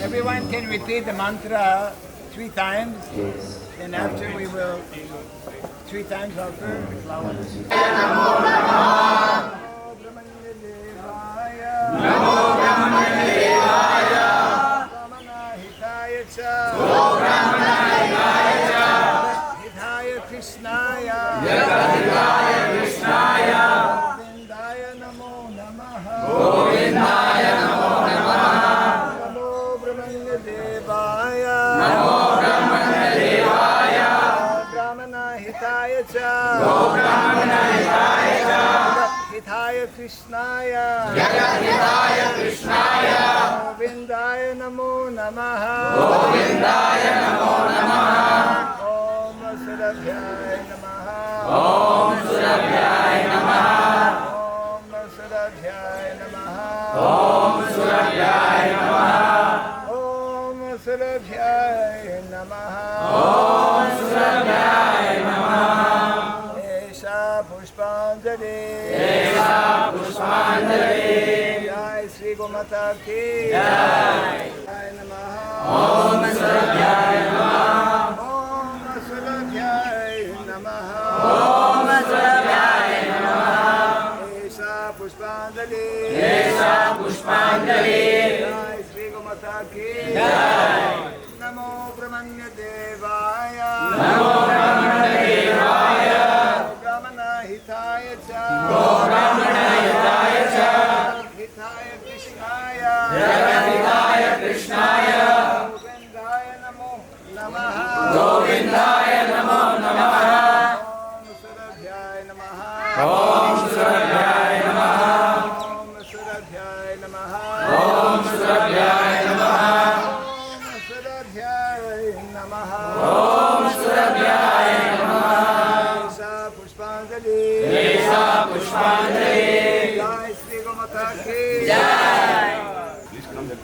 Everyone can repeat the mantra 3 times. Yes. Then after we will 3 times offer flowers. Krishnaya, Jagadhitaya Krishnaya, Govindaya Namo Namaha, Govindaya Namo Namaha, Om Surabhyaya Namaha, Om Surabhyaya Namaha, Om Surabhyaya Namaha, Om Surabhyaya Namaha, Om Surabhyaya Namaha, Om Surabhyaya Namaha, Esha Pushpanjali, Pushpanjali, Jai Sri Gomata ki Jai. Om Surabhyaya Namaha, Om Surabhyaya Namaha, Om Surabhyaya Namaha, Esha Pushpanjali, Esha Pushpanjali, Jai Sri Gomata ki Jai. Namo Brahmanya Devaya, Namo Brahmanya Devaya, Brahmana Hitaya Cha, Brahmana Hitaya Cha, Hitaya Krishnaya, Hitaya Krishnaya, Govindaya Namo Namaha, Govindaya Namo Namaha, Om Surabhyaya Namaha, Om Surabhyaya Namaha, Om Surabhyaya Namaha, Om Surabhyaya Namaha, Om Surabhyaya Namaha, Om Surabhyaya Namaha, Esha Pushpanjali, Esha Pushpanjali, Jai Sri Gomata ki Jai. Please come there.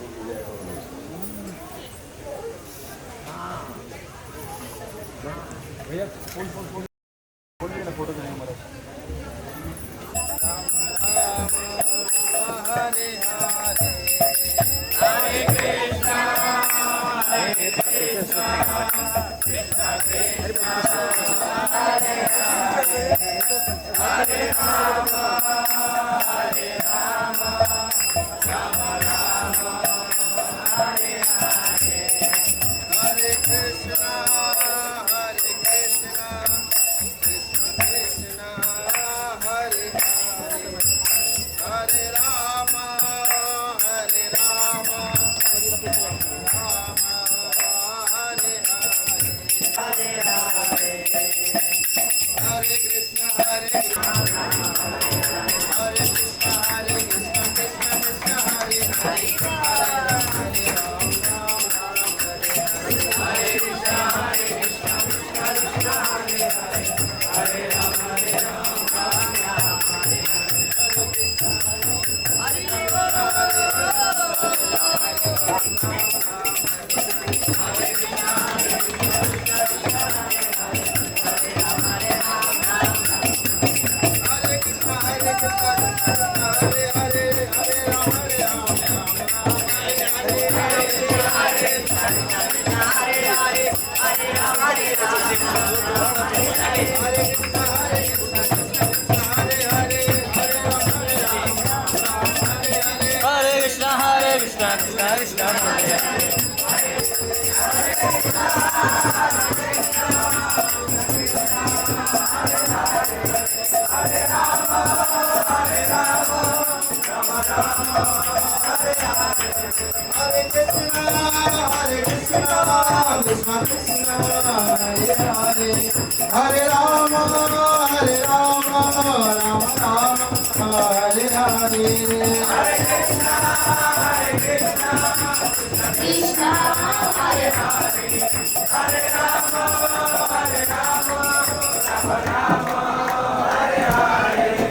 भैया phone phone phone phone लेना photo देना हमारा हरे हरे हरे कृष्णा हरे कृष्णा कृष्णा कृष्णा हरे हरे हरे राम हरे राम राम राम हरे हरे हरे कृष्णा हरे कृष्णा कृष्णा कृष्णा हरे हरे हरे राम हरे राम राम हरे हरे हरे हरे कृष्णा हरे कृष्णा हरे कृष्णा हरे कृष्णा कृष्णा कृष्णा हरे हरे हरे राम राम राम हरे हरे हरे कृष्णा हरे कृष्णा कृष्णा कृष्णा हरे हरे हरे राम राम राम हरे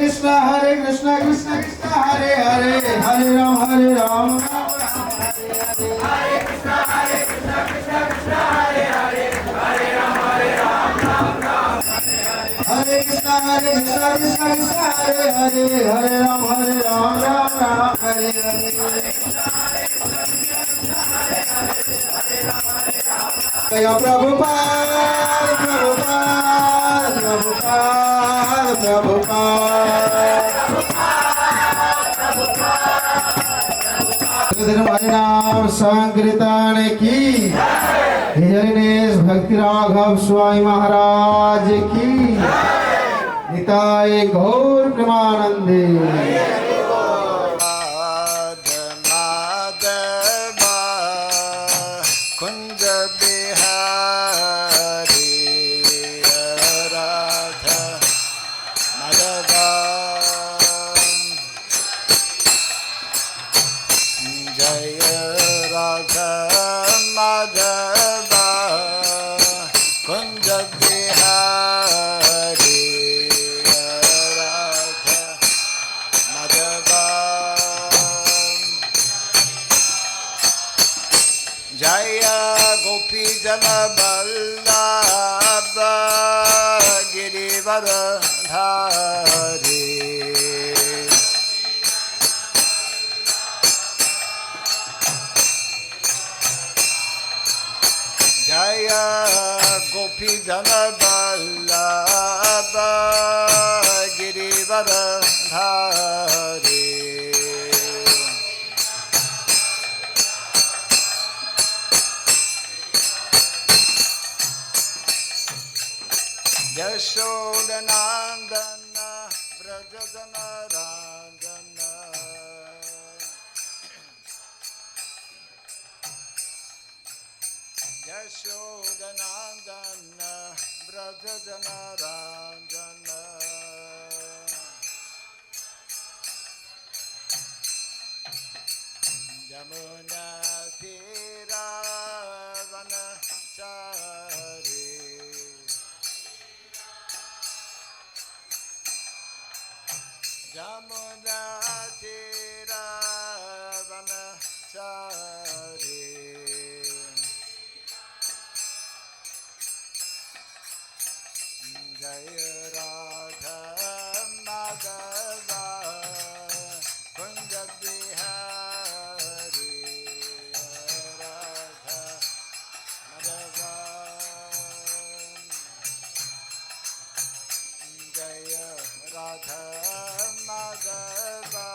Krishna Krishna Krishna Hare Hare, Hare Ram Ram Ram Hare Hare. Hare Krishna Krishna Krishna Hare Hare, Hare Ram Ram Ram Hare Hare. Hare Krishna Krishna Krishna Hare Hare, Hare Ram Ram Ram Hare Hare. Jaya Prabhupada, Prabhupada, Prabhupada, Prabhupada. Harinam Sankirtan ki, His Bhakti Raghava Swami Maharaj ki, Nitai Gaur Premanande. Jaya Gopi Jana Vallabha Girivardhari. Yashodanandana Brajadana Ranjana. Yashodanandana Brajadana Ranjana. Yamuna Tira Vanachari. Yamuna Tira Vanachari. Jaya Radha Madhava Kunja Bihari. Radha Madhava. Jaya Radha Madhava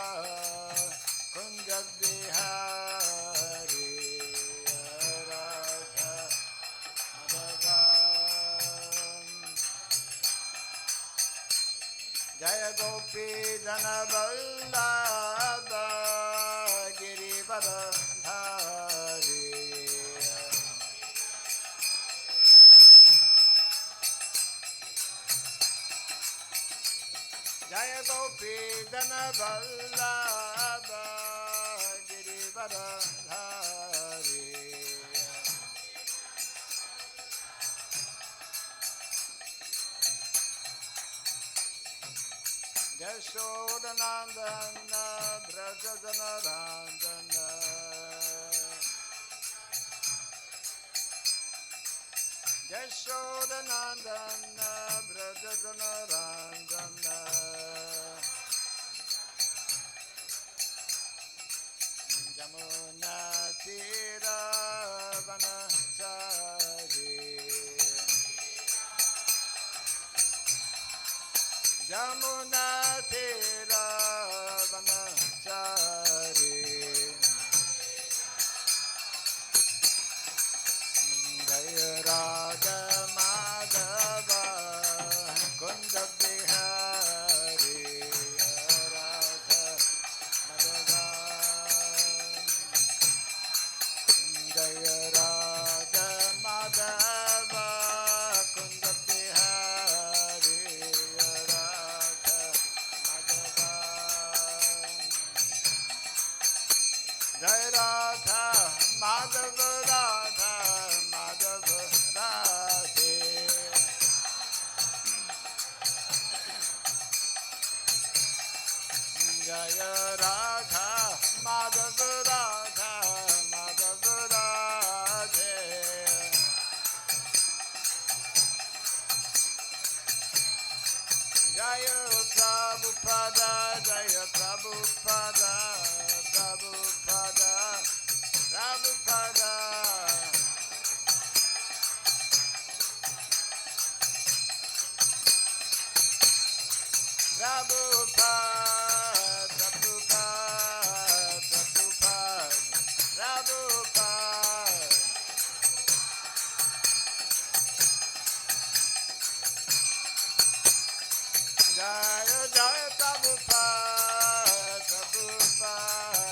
Kunja Bihari. Radha Madhava. Jaya Gopi Jana Vallabha Girivardhari. Jaya Gopi Jana Vallabha Girivardhari. Yashodanandana Brajadana Ranjana. Yashodanandana Brajadana Ranjana. Yamuna Tira Vanachari. Yamuna Tira Vanachari. Jaya Radha Madhava Kunja Bihari. Radha Madhava. Jaya Radha Madhava Kunja Bihari. Radha Madhava. Jaya Radha Madhava Radha Madhava Radhe Jaya Prabhupada Jaya Prabhupada Prabhupada Prabhupada Prabhupada, Prabhupada, Prabhupada, Prabhupada. Jaya Jaya Prabhupada, Prabhupada,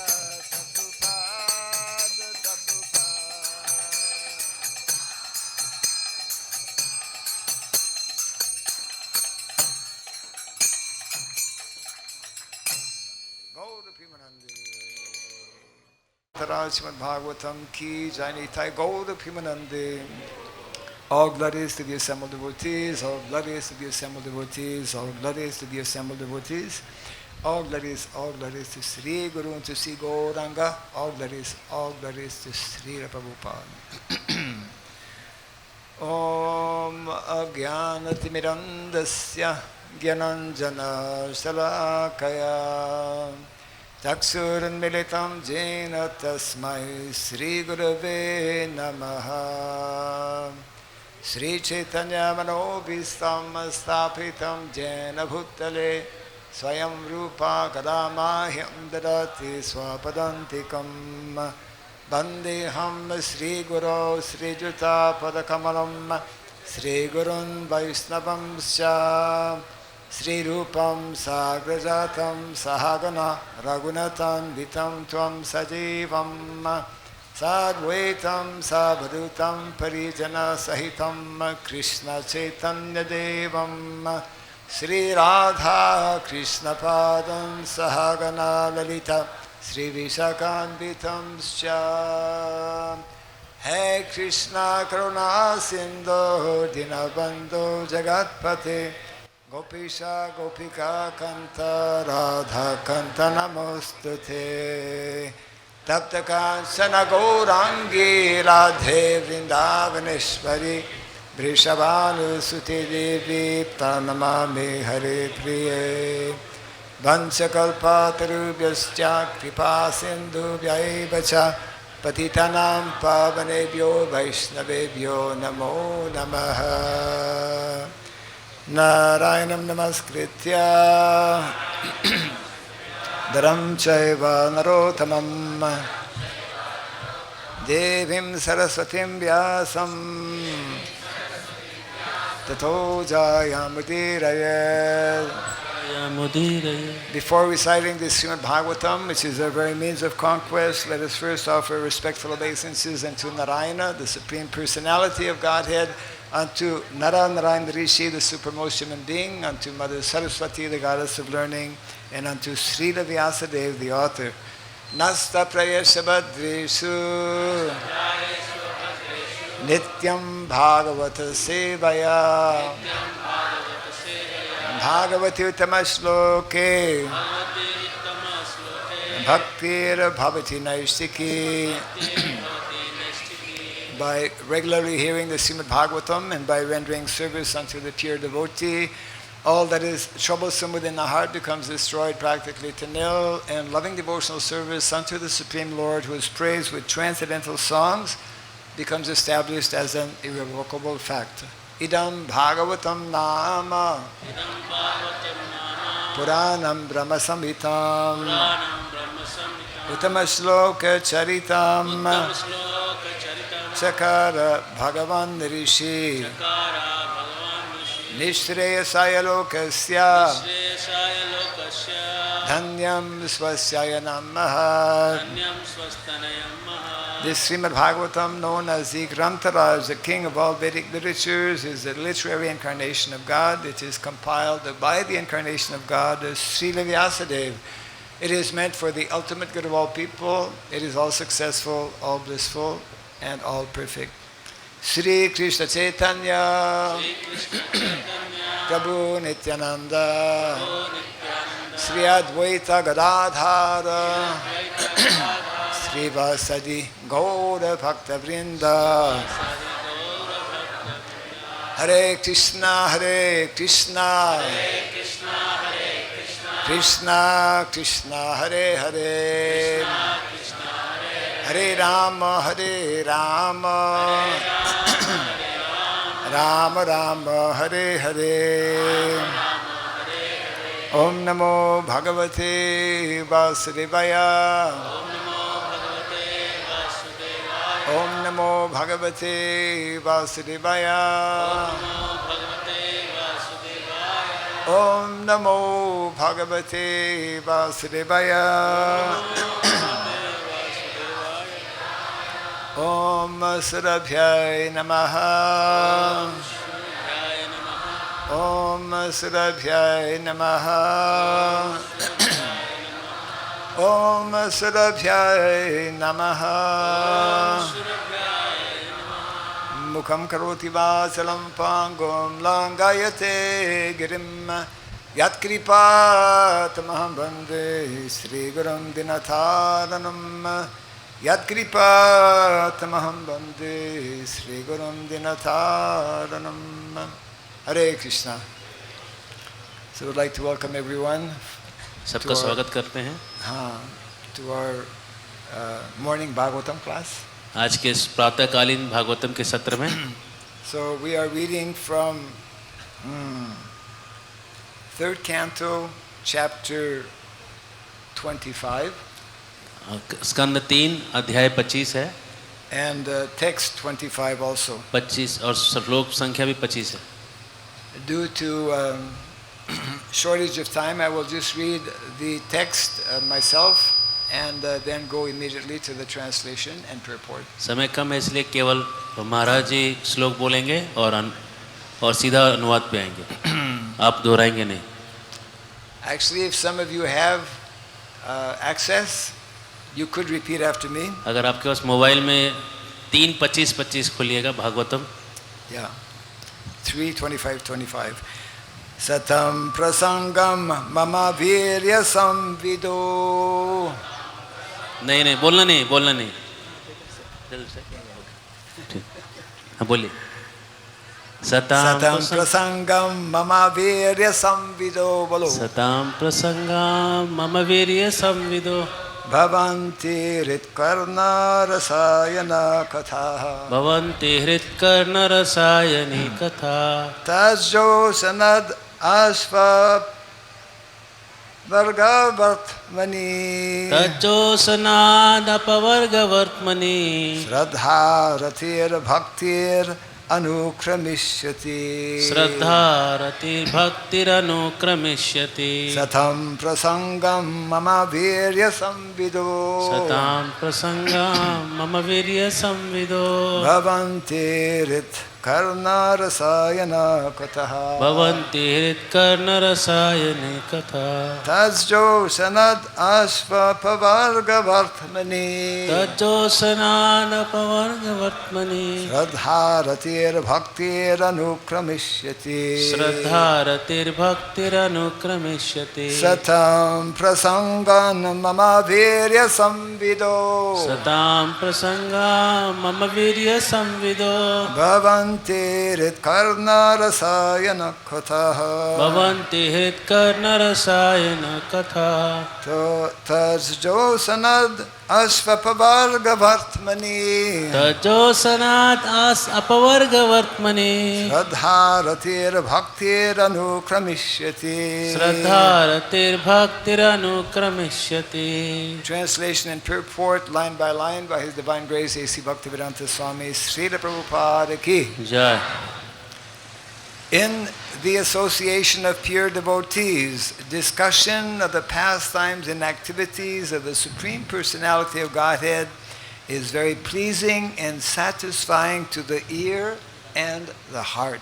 Prabhupada, Prabhupada. Srimad Bhagavatam ki Jai Thai Gaura Pimanande. All glories to the assembled devotees, all glories to the assembled devotees, all glories to the assembled devotees, all glories to Sri Guru and to Sri Gauranga, all glories to Sri Prabhupada. Om Agyanatimirandasya Gyananjana Shalakaya Chaksuranmilitam Jena Tasmai Sri Gurave Namaha Sri Chaitanya Manobhistam Stapitam Jena Bhutale Swayam Rupa Kadamahyam Dadati Swapadantikam Vandeham Sri Guru Sri Juta Padakamalam Sri Gurun Vaisnavam Sya Sri Rupam Sagrajatam Sahagana Raghunatan Vitam Tvam Sajivam Sadvaitam Sabhadutam Parijana Sahitam Krishna Chaitanya Devam Sri Radha Krishna Padam Sahagana Lalita Sri Vishakanvitam Sya Hey Krishna Karuna Sindhu Dinabandhu Jagatpate Gopisha Gopika Kanta Radha Kanta Namostute Tapta Kansana Gaurangi Radhe Vrindavaneshwari Vrishabhanu Suti Devi Pranamami Hare Priye Vanchakalpatarubhyascha Kripa Sindhubhyaivacha Patitanam Pavanebhyo Vaishnavebhyo Namo Namaha Narayanam Namaskritya Dharam Chaiva Narotamam Devim Saraswatim Vyasam Tato Jayamudiraya. Before reciting the Srimad Bhagavatam, which is our very means of conquest, let us first offer respectful obeisances unto Narayana, the Supreme Personality of Godhead, unto Nara Narayan Rishi, the supremmost human being, unto Mother Saraswati, the goddess of learning, and unto Srila Vyasadeva, the author. Nasta Prayashabhadreshu Nityam Bhagavata Sevaya Bhagavati Uttama-shloke Bhaktir Bhavati Naistiki. By regularly hearing the Srimad Bhagavatam and by rendering service unto the pure devotee, all that is troublesome within the heart becomes destroyed practically to nil, and loving devotional service unto the Supreme Lord, who is praised with transcendental songs, becomes established as an irrevocable fact. Idam Bhagavatam Nama Puranam Brahma Samhitam Uttama Shloka Charitam Chakara Bhagavan Rishi Nishreyasaya Lokasya Dhanyam Swasyaya Namaha. This Srimad Bhagavatam, known as the Grantaraj, the king of all Vedic literatures, is the literary incarnation of God. It is compiled by the incarnation of God as Srila Vyasadeva. It is meant for the ultimate good of all people. It is all successful, all blissful, and all perfect. Sri Krishna Chaitanya Prabhu Nityananda Sri Advaita Gadadhara Sri Vasadi Gaura Bhakta Vrinda. Hare Krishna, Hare Krishna, Krishna Krishna, Hare Hare, Hare Rama, Hare Rama, Rama Rama, Hare Hare. Om Namo Bhagavate Vasudevaya. Om Namo Bhagavate Vasudevaya. Om Namo Bhagavate Vasudevaya. Om Surabhyai Namaha. Om Surabhyai Namaha. Om Surabhyai Namaha. Mukham karoti vasalam pangom langayate girim yat kripatamaham bande Sri Gurum Dinatharanam. Yat kripatamaham bande Sri Gurum Dinatharanam. Hare Krishna. So I would like to welcome everyone. सबका स्वागत करते हैं To our morning Bhagavatam class. आज के इस प्रातःकालीन भागवतम के सत्र में. So we are reading from third canto, chapter 25. स्कंद 3 अध्याय 25 है. And text 25 also. 25 और श्लोक संख्या भी 25 है. Due to shortage of time, I will just read the text myself and then go immediately to the translation and purport. समय कम है इसलिए केवल महाराज जी श्लोक बोलेंगे और सीधा अनुवाद पे आएंगे. आप दोहराएंगे नहीं. Actually, if some of you have access, you could repeat after me. अगर आपके पास मोबाइल में 3:25:25 खोलिएगा Bhagavatam. Yeah. 3:25:25. Satam prasangam mama virya samvido. नहीं बोलना नहीं जल्दी से. हाँ बोलिए. Satam prasangam mama virya samvido. Bolo. सताम प्रसंगम मम वीर्य संविदो. Bhavanti ritkarna rasayana katha. भवन्ति हृत्कर्ण रसायनी कथा. Tajjo sanad ashva vargavartmani. तज्जोसनादपवर्गवर्त्मनि. Shraddha ratir bhaktir अनुक्रमिष्यति. श्रद्धारति भक्तिरनुक्रमिष्यति. सतं प्रसंगम मम वीर्य संविदो. सतां प्रसंगं मम वीर्य संविदो. भवन्ति हृत् कर्णरसायन कथः. भवन्ति हृत्कर्णरसायने कथा. तज्जोषनद् अश्वपवर्गवर्त्मनि. तज्जोषनानपवर्गवर्त्मनि. श्रद्धारतिर्भक्तिरनुक्रमिष्यति. श्रद्धारतिर्भक्तिरनुक्रमिष्यति. सतं प्रसंगं मम वीर्य संविदो. सतां प्रसंगं मम वीर्य संविदो. भवन्ति हृत्कर्णरसायन कथः. भवन्ति हृत्कर्णरसायन कथा. तज्जोषनद् अश्वपवर्गवर्त्मनि. तज्जोषनात् अपवर्गवर्त्मनि. श्रद्धारतिर्भक्तिरनुक्रमिष्यति. श्रद्धारतिर्भक्तिरनुक्रमिष्यति. Translation and purport line by line by His Divine Grace A.C. Bhaktivedanta Swami Sridham Prabhupada ki. जय. In the association of pure devotees, discussion of the pastimes and activities of the Supreme Personality of Godhead is very pleasing and satisfying to the ear and the heart.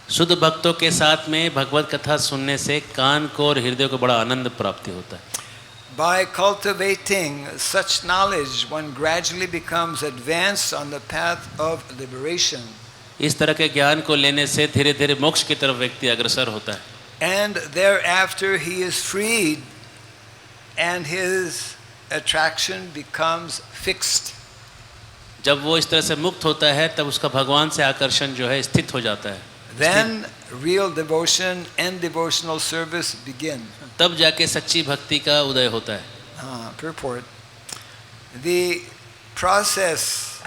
शुद्ध भक्तों के साथ में भगवत कथा सुनने से कान को और हृदय को बड़ा आनंद प्राप्ति होता है. By cultivating such knowledge, one gradually becomes advanced on the path of liberation. इस तरह के ज्ञान को लेने से धीरे धीरे मोक्ष की तरफ व्यक्ति अग्रसर होता है. And thereafter he is freed and his attraction becomes fixed. जब वो इस तरह से मुक्त होता है तब उसका भगवान से आकर्षण जो है स्थित हो जाता है. Then real devotion and devotional service begin. तब जाके सच्ची भक्ति का उदय होता है. Purport. The process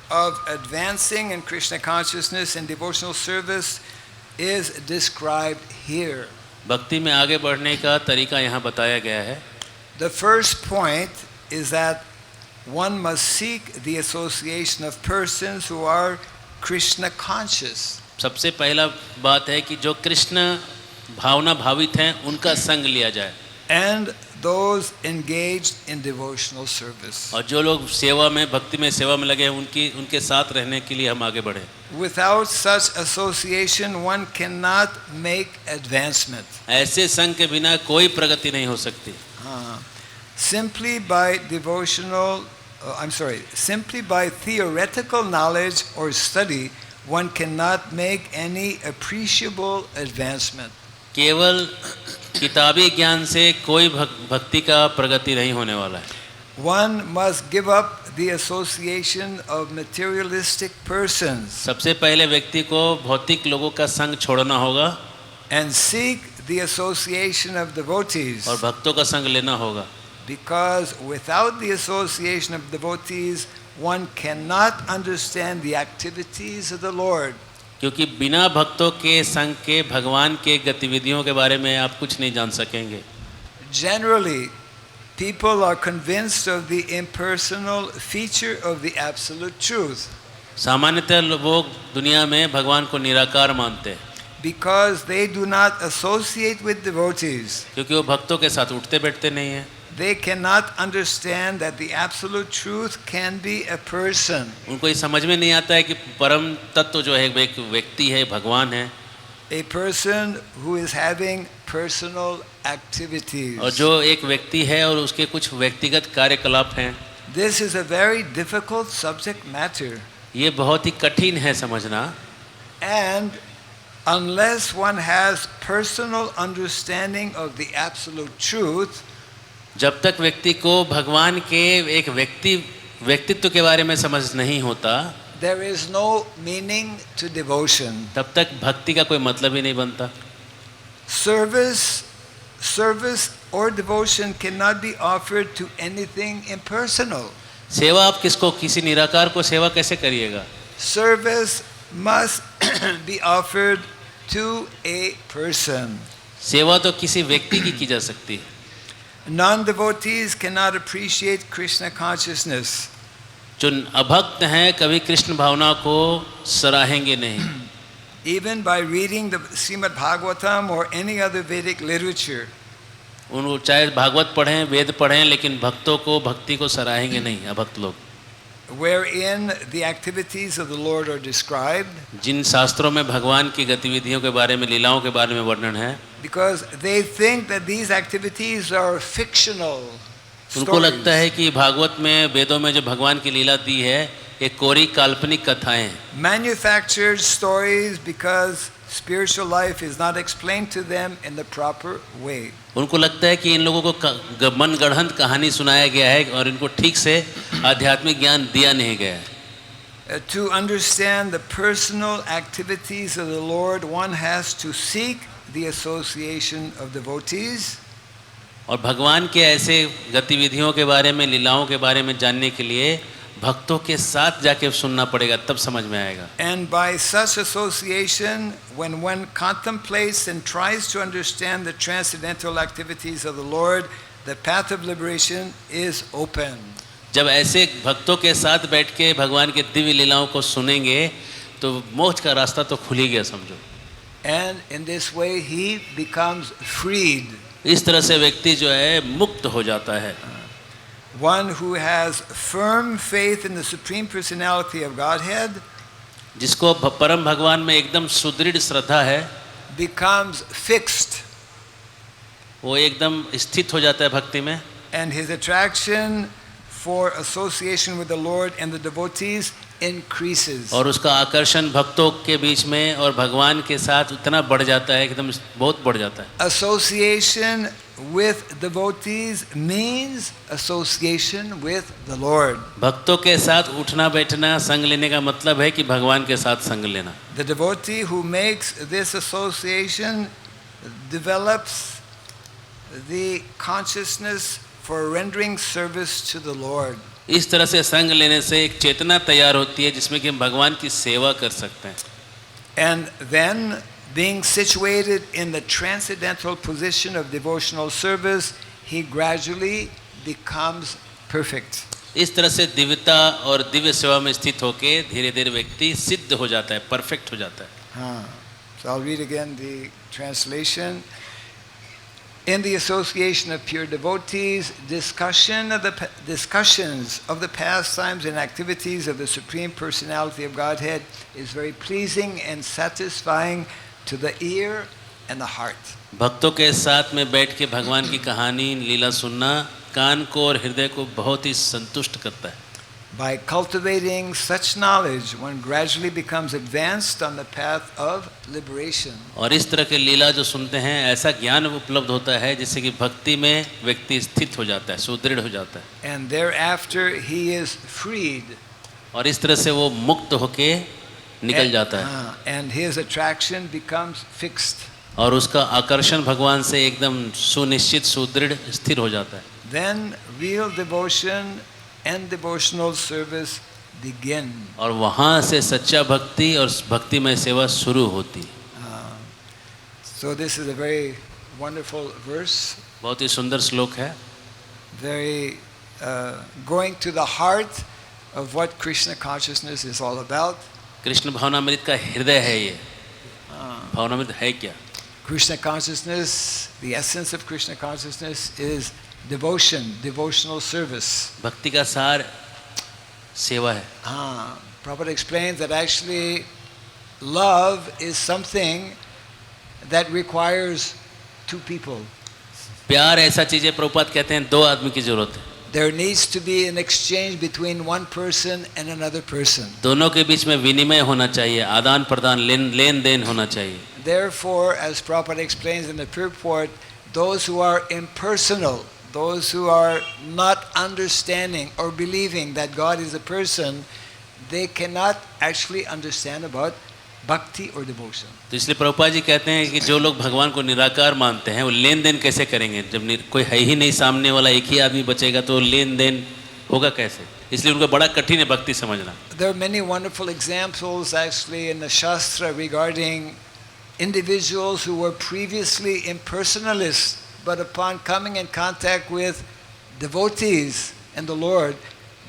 of advancing in Krishna consciousness and devotional service is described here. भक्ति में आगे बढ़ने का तरीका यहाँ बताया गया है. The first point is that one must seek the association of persons who are Krishna conscious. सबसे पहला बात है कि जो कृष्ण भावना भावित हैं उनका संग लिया जाए. And those engaged in devotional service. और जो लोग सेवा में भक्ति में सेवा में लगे हैं उनके साथ रहने के लिए हम आगे बढ़े. Without such association one cannot make advancement. ऐसे संग के बिना कोई प्रगति नहीं हो सकती. Simply by simply by theoretical knowledge or study one cannot make any appreciable advancement. केवल किताबी ज्ञान से कोई भक्ति का प्रगति नहीं होने वाला है. One must give up the association of materialistic persons. सबसे पहले व्यक्ति को भौतिक लोगों का संग छोड़ना होगा. And seek the association of devotees. और भक्तों का संग लेना होगा. Because without the association of devotees one cannot understand the activities of the Lord. क्योंकि बिना भक्तों के संग के भगवान के गतिविधियों के बारे में आप कुछ नहीं जान सकेंगे. Generally, people are convinced of the impersonal feature of the absolute truth. सामान्यतः लोग दुनिया में भगवान को निराकार मानते हैं. Because they do not associate with devotees. क्योंकि वो भक्तों के साथ उठते बैठते नहीं हैं. They cannot understand that the absolute truth can be a person. उनको ये समझ में नहीं आता है कि परम तत्व जो है एक व्यक्ति है, भगवान है. A person who is having personal activities. और जो एक व्यक्ति है और उसके कुछ व्यक्तिगत कार्यकलाप हैं. This is a very difficult subject matter. ये बहुत ही कठिन है समझना. And unless one has personal understanding of the absolute truth, जब तक व्यक्ति को भगवान के एक व्यक्तित्व के बारे में समझ नहीं होता, there is no meaning to devotion. तब तक भक्ति का कोई मतलब ही नहीं बनता. Service or devotion cannot be offered to anything impersonal. सेवा आप किसको, किसी निराकार को सेवा कैसे करिएगा? Service must be offered to a person. सेवा तो किसी व्यक्ति की जा सकती है. Non-devotees cannot appreciate Krishna consciousness. जो अभक्त हैं कभी कृष्ण भावना को सराहेंगे नहीं. Even by reading the Srimad Bhagavatam or any other Vedic literature. उनको चाहे भागवत पढ़ें, वेद पढ़ें, लेकिन भक्तों को भक्ति को सराहेंगे नहीं अभक्त लोग. Wherein the activities of the Lord are described. जिन शास्त्रों में भगवान की गतिविधियों के बारे में, लीलाओं के बारे में वर्णन है. Because they think that these activities are fictional. उनको लगता है कि भागवत में, वेदों में जो भगवान की लीला दी है एक कोरी काल्पनिक कथाएं. Manufactured stories because spiritual life is not explained to them in the proper way. उनको लगता है कि इन लोगों को मन गढ़ंत कहानी सुनाया गया है और इनको ठीक से आध्यात्मिक ज्ञान दिया नहीं गया है. To understand the personal activities of the Lord, one has to seek the association of devotees. और भगवान के ऐसे गतिविधियों के बारे में, लीलाओं के बारे में जानने के लिए भक्तों के साथ जाके सुनना पड़ेगा, तब समझ में आएगा. And by such association, when one contemplates and tries to understand the transcendental activities of the Lord, the path of liberation is open. जब ऐसे भक्तों के साथ बैठ के भगवान के दिव्य लीलाओं को सुनेंगे तो मोक्ष का रास्ता तो खुल ही गया समझो. And in this way he becomes freed. इस तरह से व्यक्ति जो है मुक्त हो जाता है. One who has firm faith in the Supreme Personality of Godhead, जिसको परम भगवान में एकदम सुदृढ़ श्रद्धा है, becomes fixed. वो एकदम स्थित हो जाता है भक्ति में. And his attraction for association with the Lord and the devotees increases. और उसका आकर्षण भक्तों के बीच में और भगवान के साथ उतना बढ़ जाता है, एकदम बहुत बढ़ जाता है. Association with devotees means association with the Lord. भक्तों के साथ उठना बैठना संग लेने का मतलब है कि भगवान के साथ संग लेना. The devotee who makes this association develops the consciousness for rendering service to the Lord. इस तरह से संग लेने से एक चेतना तैयार होती है जिसमें कि हम भगवान की सेवा कर सकते हैं. And then, being situated in the transcendental position of devotional service, he gradually becomes perfect. इस तरह से दिव्यता और दिव्य सेवा में स्थित होके धीरे धीरे व्यक्ति सिद्ध हो जाता है, परफेक्ट हो जाता है. So I'll read again the translation. In the association of pure devotees, discussions of the pastimes and activities of the Supreme Personality of Godhead is very pleasing and satisfying to the ear and the heart. भक्तों के साथ में बैठ के भगवान की कहानी लीला सुनना कान को और हृदय को बहुत ही संतुष्ट करता है. By cultivating such knowledge, one gradually becomes advanced on the path of liberation. और इस तरह के लीला जो सुनते हैं ऐसा ज्ञान उपलब्ध होता है जिससे कि भक्ति में व्यक्ति स्थित हो जाता है, सुदृढ़ हो जाता है. And thereafter he is freed. और इस तरह से वो मुक्त होके निकल जाता है. And his attraction becomes fixed. और उसका आकर्षण भगवान से एकदम सुनिश्चित सुदृढ़ स्थिर हो जाता है. Then real devotion and devotional service begin. और वहाँ से सच्चा भक्ति और भक्तिमय सेवा शुरू होती. So this is a very wonderful verse. बहुत ही सुंदर श्लोक है. Very going to the heart of what Krishna consciousness is all about. Krishna भावनामृत का हृदय है ये. भावनामृत है क्या? Krishna consciousness, the essence of Krishna consciousness is devotion, devotional service. भक्ति का सार सेवा है. Prabhupada explains that actually love is something that requires two people. प्यार ऐसा चीज है, प्रभुपाद कहते हैं दो आदमी की जरूरत है. There needs to be an exchange between one person and another person. दोनों के बीच में विनिमय होना चाहिए, आदान प्रदान, लेन देन होना चाहिए. Therefore, as Prabhupada explains in the purport, those who are impersonal, those who are not understanding or believing that God is a person, they cannot actually understand about bhakti or devotion. तो इसलिए प्रभुपाद जी कहते हैं कि जो लोग भगवान को निराकार मानते हैं वो लेन देन कैसे करेंगे जब कोई है ही नहीं सामने वाला, एक ही आदमी बचेगा तो लेन देन होगा कैसे. इसलिए उनको बड़ा कठिन है भक्ति समझना. There are many wonderful examples actually in the Shastra regarding individuals who were previously impersonalists, but upon coming in contact with devotees and the Lord,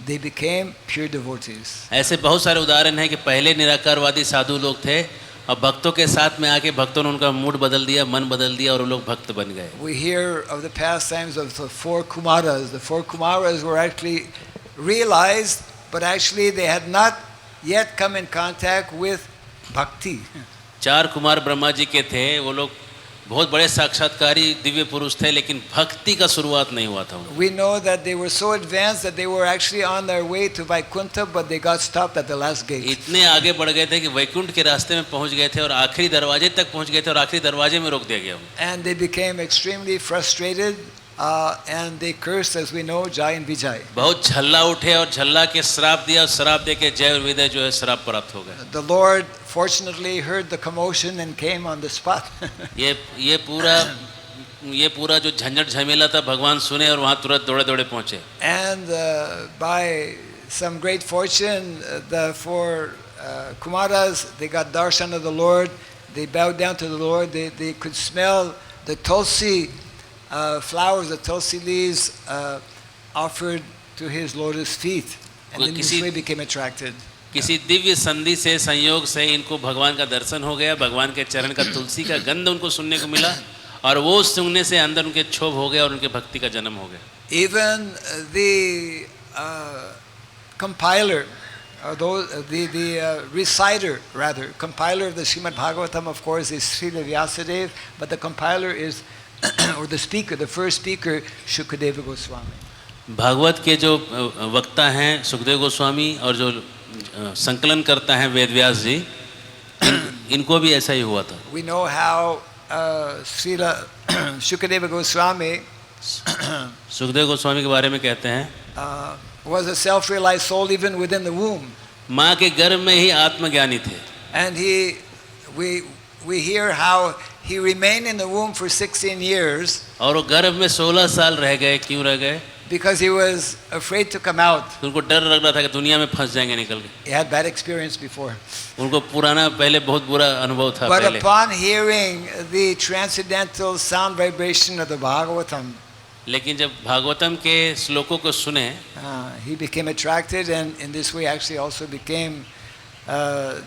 they became pure devotees. ऐसे बहुत सारे उदाहरण हैं कि पहले निराकारवादी साधु लोग थे, अब भक्तों के साथ में आके भक्तों ने उनका मूड बदल दिया, मन बदल दिया और वो लोग भक्त बन गए. We hear of the pastimes of the four Kumaras. The four Kumaras were actually realized, but actually they had not yet come in contact with bhakti. 4 Kumar Brahma ji के थे, वो लोग बहुत बड़े साक्षात्कारी दिव्य पुरुष थे, लेकिन भक्ति का शुरुआत नहीं हुआ था. We know that they were so advanced that they were actually on their way to Vaikuntha, but they got stopped at the last gate. इतने आगे बढ़ गए थे कि वैकुंठ के रास्ते में पहुंच गए थे और आखिरी दरवाजे तक पहुंच गए थे और आखिरी दरवाजे में रोक दिया गया. And they became extremely frustrated, and they cursed, as we know, Jai and Vijay. बहुत झल्ला उठे और झल्ला के श्राप दिया और श्राप दे के जय और विजय जो है श्राप प्राप्त हो गए. The Lord fortunately heard the commotion and came on the spot. ये पूरा जो झंझट झमेला था भगवान सुने और वहाँ तुरंत दौड़े दौड़े पहुँचे. And by some great fortune, the four Kumaras, they got darshan of the Lord. They bowed down to the Lord. They could smell the tulsi flowers, the tulsi leaves offered to his lotus feet, and then this way became attracted. किसी दिव्य संधि से संयोग से इनको भगवान का दर्शन हो गया, भगवान के चरण का तुलसी का गंध उनको सुनने को मिला और वो सुनने से अंदर उनके क्षोभ हो गया और उनके भक्ति का जन्म हो गया. Even the compiler, the reciter rather, compiler of the Srimad Bhagavatam, of course, is Srila Vyasadeva, but the compiler is or the speaker, the first speaker, Shukadeva Goswami. Bhagavat के जो वक्ता हैं सुखदेव गोस्वामी और जो संकलन करता है वेद व्यास जी, इनको भी ऐसा ही हुआ था। We know how Srila Shukadeva Goswami Sukhdev Goswami के बारे में कहते हैं was a self-realized soul even within the womb. माँ के गर्भ में ही आत्मज्ञानी थे। And we hear how he remained in the womb for 16 years. और वो गर्भ में 16 साल रह गए। क्यों रह गए? Because he was afraid to come out. उनको डर लग रहा था कि दुनिया में फंस जाएंगे निकल के। He had bad experience before. उनको पुराना पहले बहुत बुरा अनुभव था But पहले। upon hearing the transcendental sound vibration of the Bhagavatam, लेकिन जब भागवतम के श्लोकों को सुने he became attracted, and in this way actually also became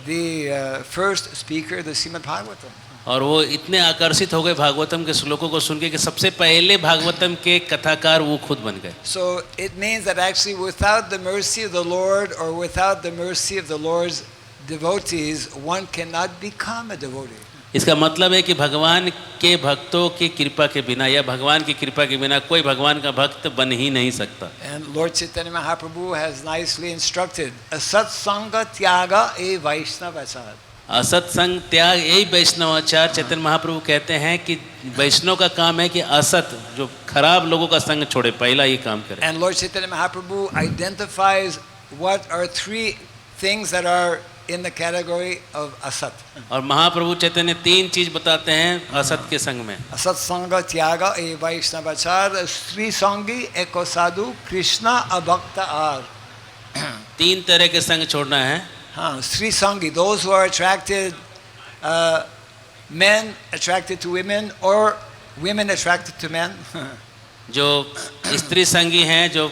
the first speaker of the Srimad Bhagavatam. और वो इतने आकर्षित हो गए भागवतम के श्लोकों को सुन के कि सबसे पहले भागवतम के कथाकार वो खुद बन गए। So it means that actually without the mercy of the Lord or without the mercy of the Lord's devotees, one cannot become a devotee. इसका मतलब है कि भगवान के भक्तों की कृपा के बिना या भगवान की कृपा के बिना कोई भगवान का भक्त बन ही नहीं सकता। And Lord Chaitanya Mahaprabhu has nicely instructed, asat sanga tyaga e vaishnavasad. असत्संग त्याग यही वैष्णवाचार। चैतन्य महाप्रभु कहते हैं कि वैष्णव का काम है कि असत जो खराब लोगों का संग छोड़े, पहला ये काम करे। And Lord Chaitanya Mahaprabhu identifies what are three things that are in the category of asat. और महाप्रभु चैतन्य तीन चीज बताते हैं असत के संग में। असत संग त्याग ए वैष्णवाचार स्त्री संगी एको साधु कृष्ण अभक्त आर। तीन तरह के संग छोड़ना है। Sri Sangi, those who are attracted, men attracted to women or women attracted to men. जो स्त्री संगी हैं, जो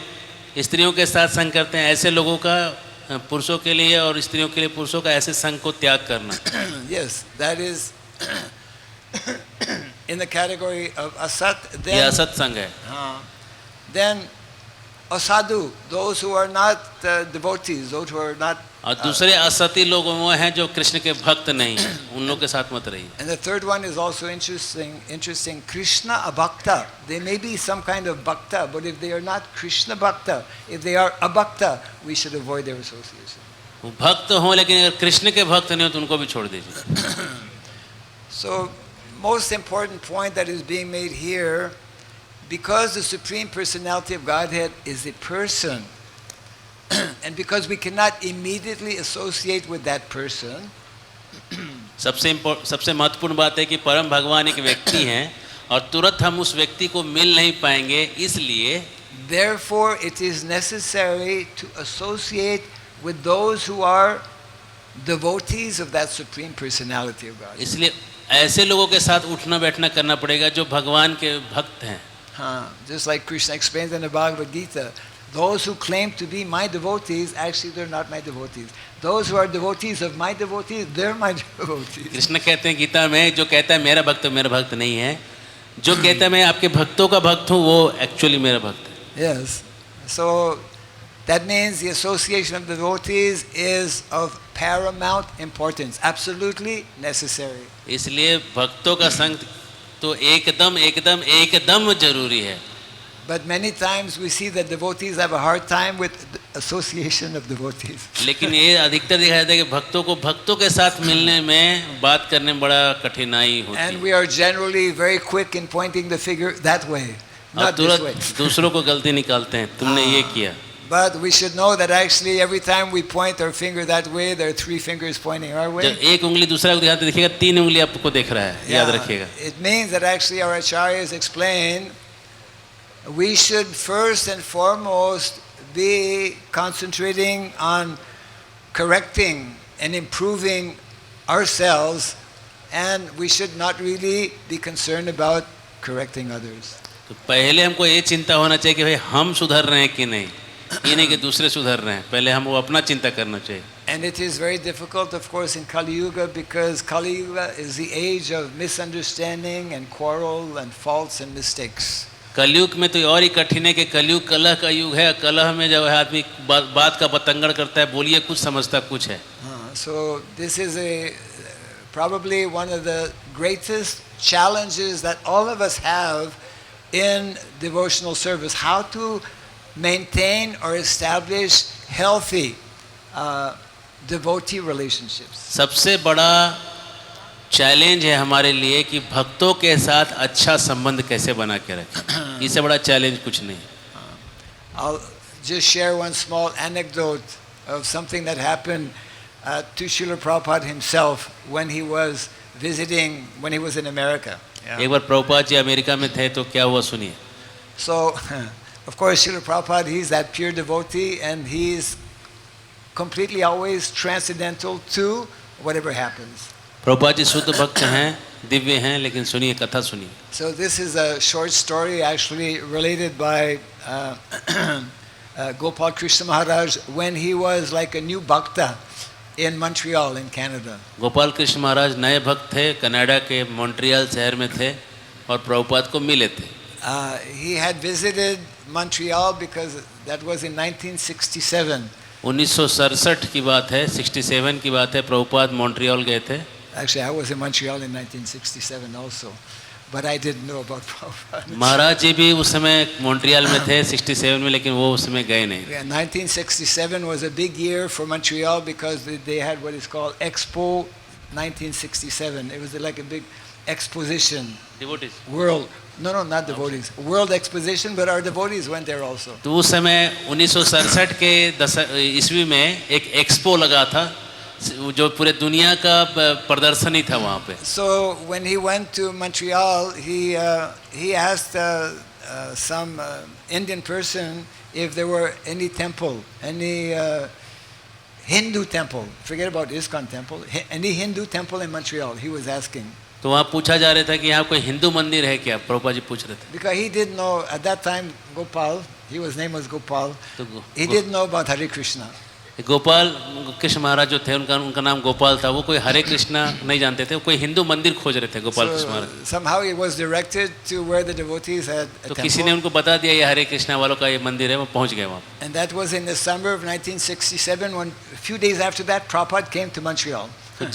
स्त्रियों के साथ संग करते हैं, ऐसे लोगों का पुरुषों के लिए और स्त्रियों के लिए पुरुषों का ऐसे संग को त्याग करना। Yes, that is in the category of asat. ये असत संग है। Then asadhu, those who are not devotees, those who are not. और दूसरे असती लोग वो हैं जो कृष्ण के भक्त नहीं हैं, उन लोगों के साथ मत रहिए। And the third one is also interesting. Krishna abhakta. They may be some kind of bhakta, but if they are not Krishna bhakta, if they are abhakta, we should avoid their association. वो भक्त हों लेकिन अगर कृष्ण के भक्त नहीं हो तो उनको भी छोड़ दीजिए। So, most important point that is being made here, because the Supreme Personality of Godhead is a person, and because we cannot immediately associate with that person, सबसे महत्वपूर्ण बात है कि परम भगवान एक व्यक्ति हैं और तुरंत हम उस व्यक्ति को मिल नहीं पाएंगे, इसलिए therefore it is necessary to associate with those who are devotees of that Supreme Personality of God. इसलिए ऐसे लोगों के साथ उठना बैठना करना पड़ेगा जो भगवान के भक्त हैं। Just like Krishna explains in the Bhagavad Gita, those who claim to be my devotees, actually they're not my devotees. Those who are devotees of my devotees, they're my devotees. Krishna कहते हैं गीता में, जो कहता है मेरा भक्त नहीं है, जो कहता है मैं आपके भक्तों का भक्त हूँ, वो एक्चुअली मेरा भक्त है। Yes. So that means the association of devotees is of paramount importance, absolutely necessary. इसलिए भक्तों का संग तो एकदम जरूरी है। But many times we see that devotees have a hard time with the association of devotees. लेकिन ये अधिकतर दिखाई देता है कि भक्तों को भक्तों के साथ मिलने में, बात करने में बड़ा कठिनाई होती है। And we are generally very quick in pointing the finger that way, not this way. दूसरों को गलती निकालते हैं, तुमने ये किया। But we should know that actually every time we point our finger that way, there are three fingers pointing our way. जब एक उंगली दूसरा को दिखाते दिखेगा, तीन उंगली आपको देख रहा है, याद रखिएगा। It means that actually our acharyas explain we should first and foremost be concentrating on correcting and improving ourselves, and we should not really be concerned about correcting others. तो पहले हमको ये चिंता होना चाहिए कि भाई हम सुधर रहे हैं कि नहीं, ये नहीं कि दूसरे सुधर रहे हैं, पहले हम वो अपना चिंता करना चाहिए। And it is very difficult, of course, in Kali Yuga, because Kali Yuga is the age of misunderstanding and quarrel and faults and mistakes. कलयुग में तो और ही कठिन है कि कलयुग कलह का युग है। कलह में जब आदमी बात का बतंगड़ करता है, बोलिए कुछ समझता कुछ है। So this is probably one of the greatest challenges that all of us have in devotional service, how to maintain or establish healthy devotee relationships. सबसे बड़ा चैलेंज है हमारे लिए कि भक्तों के साथ अच्छा संबंध कैसे बना के रखें. इससे बड़ा चैलेंज कुछ नहीं. I'll just share one small anecdote of something that happened to Srila Prabhupada himself when he was visiting, when he was in America. एक बार प्रभुपाद जी अमेरिका में थे तो क्या हुआ सुनिए. So, of course, Srila Prabhupada, he's that pure devotee and he's completely always transcendental to whatever happens. Prabhupada ji शुद्ध भक्त हैं, दिव्य हैं, लेकिन सुनिए कथा सुनिए. So this is a short story actually related by Gopal Krishna Maharaj when he was like a new bhakta in Montreal in Canada. Gopal Krishna महाराज नए भक्त थे, कनाडा के मॉन्ट्रियल शहर में थे और प्रभुपाद को मिले थे. He had visited Montreal because that was in 1967. 1967 की बात है, 67 की बात है. प्रभुपाद मॉन्ट्रियल गए थे. Actually, I was in Montreal in 1967 also, but I didn't know about Prabhupada. महाराज जी भी उस समय मॉन्ट्रियल में थे 67 में, लेकिन वो उस समय गए नहीं. Yeah, 1967 was a big year for Montreal because they had what is called Expo 1967. It was like a big exposition. Devotees. World. No, not devotees. World exposition, but our devotees went there also. तो उस समय 1967 के ईस्वी में एक expo लगा था जो पूरे दुनिया का प्रदर्शनी था वहाँ पे. So when he went to Montreal, he asked some Indian person if there were any temple, any Hindu temple. Forget about ISKCON temple. Any Hindu temple in Montreal? He was asking. तो वहाँ पूछा जा रहा था कि यहाँ कोई हिंदू मंदिर है क्या. प्रभुपाद जी पूछ रहे थे. Because he didn't know at that time Gopal. His name was Gopal. तो He didn't know about Hare Krishna. Gopal Krishna महाराज जो थे उनका नाम गोपाल था. वो कोई हरे कृष्णा नहीं जानते थे. वो कोई हिंदू मंदिर खोज रहे थे गोपाल कृष्ण महाराज. Somehow he was directed to where the devotees had a तो temple. किसी ने उनको बता दिया ये हरे कृष्णा वालों का ये मंदिर है. वो पहुंच गए वहाँ. And that was in the summer of 1967 when a few days after that Prabhupada came to Montreal. तो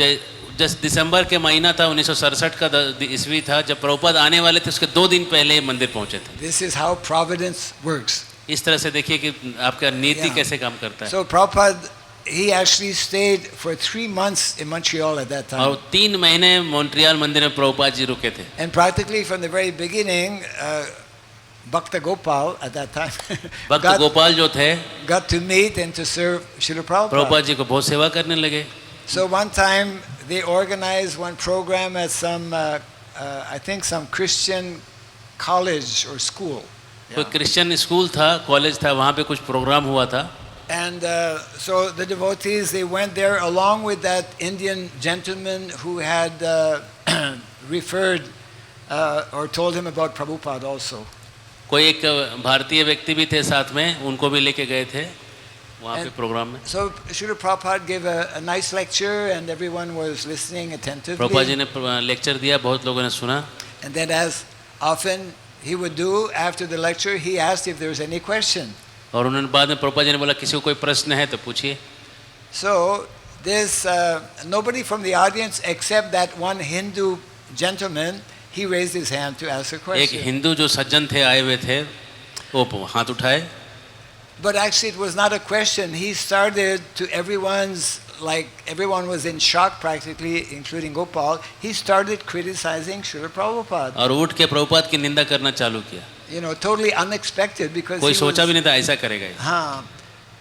जस्ट दिसंबर के महीना था 1967 का ईस्वी था जब प्रभुपाद आने वाले थे. उसके 2 दिन पहले ये मंदिर पहुंचे थे. This is how providence works. इस तरह से देखिए कि आपका नीति कैसे काम करता है. So Prabhupada, he actually stayed for 3 months in Montreal at that time. और 3 महीने मॉन्ट्रियल मंदिर में प्रभुपाद जी रुके थे. And practically from the very beginning, Bhakta Gopal at that time भक्त गोपाल जो थे got to meet and to serve Srila Prabhupada. Prabhupada ji को बहुत सेवा करने लगे. So one time they organized one program at some, I think some Christian college or school. कोई Christian school था, कॉलेज था, वहाँ पे कुछ प्रोग्राम हुआ था. And so the devotees, they went there along with that Indian gentleman who had referred or told him about Prabhupada also. कोई एक भारतीय व्यक्ति भी थे साथ में, उनको भी लेके गए थे वहाँ पे प्रोग्राम में. So Srila Prabhupada gave a nice lecture and everyone was listening attentively. Prabhupada ji ने लेक्चर दिया, बहुत लोगों ने सुना. And then as often he would do after the lecture, he asked if there was any question. और उन्होंने बाद में प्रभुपाद जी ने बोला किसी को कोई प्रश्न है तो पूछिए. So this nobody from the audience except that one Hindu gentleman, he raised his hand to ask a एक question. हिंदू जो सज्जन थे आए हुए थे वो हाथ उठाए. But actually it was not a question. He started to everyone was in shock practically, including Gopal. He started criticizing Srila Prabhupada. और उठ के प्रभुपाद की निंदा करना चालू किया. You know, totally unexpected because कोई he सोचा was, भी नहीं था ऐसा करेगा.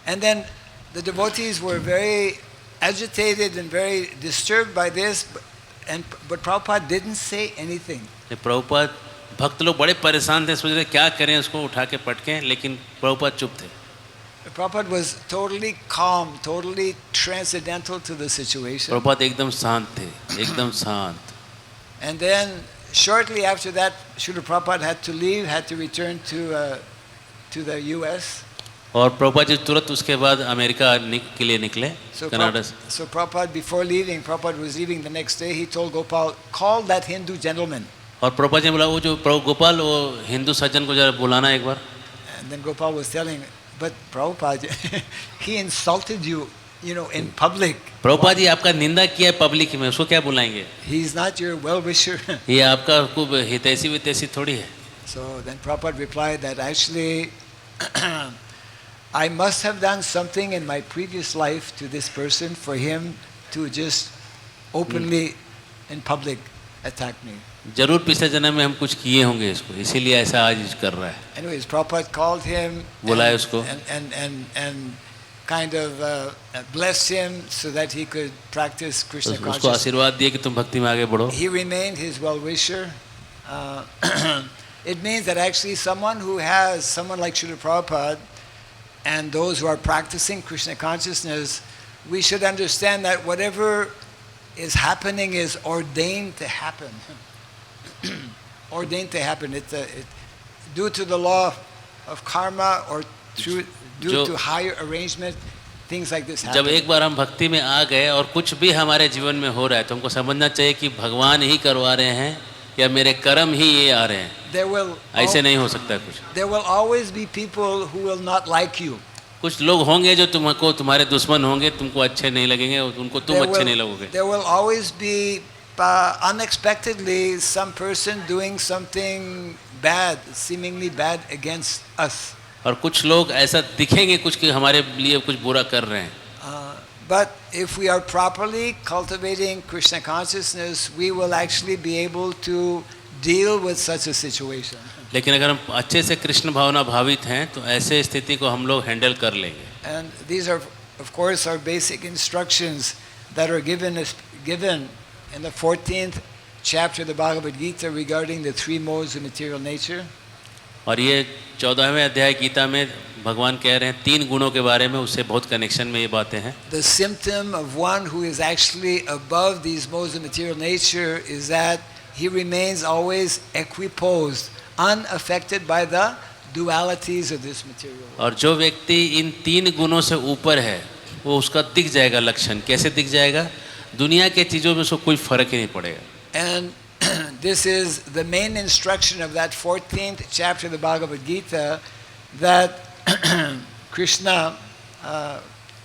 And then the devotees were very agitated and very disturbed by this, but Prabhupada didn't say anything. Prabhupada भक्त लोग बड़े परेशान थे, सोच रहे क्या करें उसको उठा के पटकें, लेकिन प्रभुपाद चुप थे. Prabhupada was totally calm, totally transcendental to the situation. Prabhupada एकदम शांत थे, एकदम शांत. And then shortly after that, Srila Prabhupada had to leave, had to return to the US. और प्रभुपाद जी तुरंत उसके बाद अमेरिका के लिए निकले, कनाडा से. So Prabhupada, before leaving, Prabhupada was leaving the next day, he told Gopal, call that Hindu gentleman. और प्रभुपाद जी ने बोला वो जो गोपाल वो हिंदू सज्जन को जरा बुलाना एक बार. And then Gopal was telling, but Prabhupada, he insulted you, in public. Prabhupada ji आपका निंदा किया है पब्लिक में, उसको क्या बुलाएंगे? He is not your well-wisher. ये आपका खूब हितैषी वितैषी थोड़ी है. So then Prabhupada replied that actually I must have done something in my previous life to this person for him to just openly in public attack me. जरूर पिछले जन्म में हम कुछ किए होंगे इसको, इसीलिए ऐसा आज कर रहा है. Anyways, Prabhupada called him बुलाया उसको and kind of blessed him so that he could practice Krishna उसको consciousness. आशीर्वाद दिए कि तुम भक्ति में आगे बढ़ो. He remained his well-wisher. It means that actually someone like Srila Prabhupada and those who are practicing Krishna consciousness, we should understand that whatever is happening is ordained to happen. Ordained to happen. It's due to the law of karma or due to higher arrangement, things like this happen. जब एक बार हम भक्ति में आ गए और कुछ भी हमारे जीवन में हो रहा है तो हमको समझना चाहिए कि भगवान ही करवा रहे हैं या मेरे कर्म ही ये आ रहे हैं. ऐसे नहीं हो सकता कुछ. There will always be people who will not like you. कुछ लोग होंगे जो तुमको तुम्हारे दुश्मन होंगे, तुमको अच्छे नहीं लगेंगे, उनको तुम अच्छे नहीं लगोगे. There will always be unexpectedly some person doing something bad, seemingly bad against us. और कुछ लोग ऐसा दिखेंगे कुछ कि हमारे लिए कुछ बुरा कर रहे हैं. But if we are properly cultivating Krishna consciousness, we will actually be able to deal with such a situation. लेकिन अगर हम अच्छे से कृष्ण भावना भावित हैं तो ऐसे स्थिति को हम लोग हैंडल कर लेंगे. And these are, of course, our basic instructions that are given in the 14th chapter of the Bhagavad Gita regarding the three modes of material nature. और ये 14वें अध्याय गीता में भगवान कह रहे हैं 3 गुणों के बारे में, उससे बहुत कनेक्शन में ये बातें हैं. The symptom of one who is actually above these modes of material nature is that he remains always equiposed, unaffected by the dualities of this material world. और जो व्यक्ति इन 3 गुणों से ऊपर है वो उसका दिख जाएगा लक्षण. कैसे दिख जाएगा? दुनिया के चीज़ों में उसको कोई फर्क ही नहीं पड़ेगा. And this is the main instruction of that 14th chapter of the Bhagavad Gita that Krishna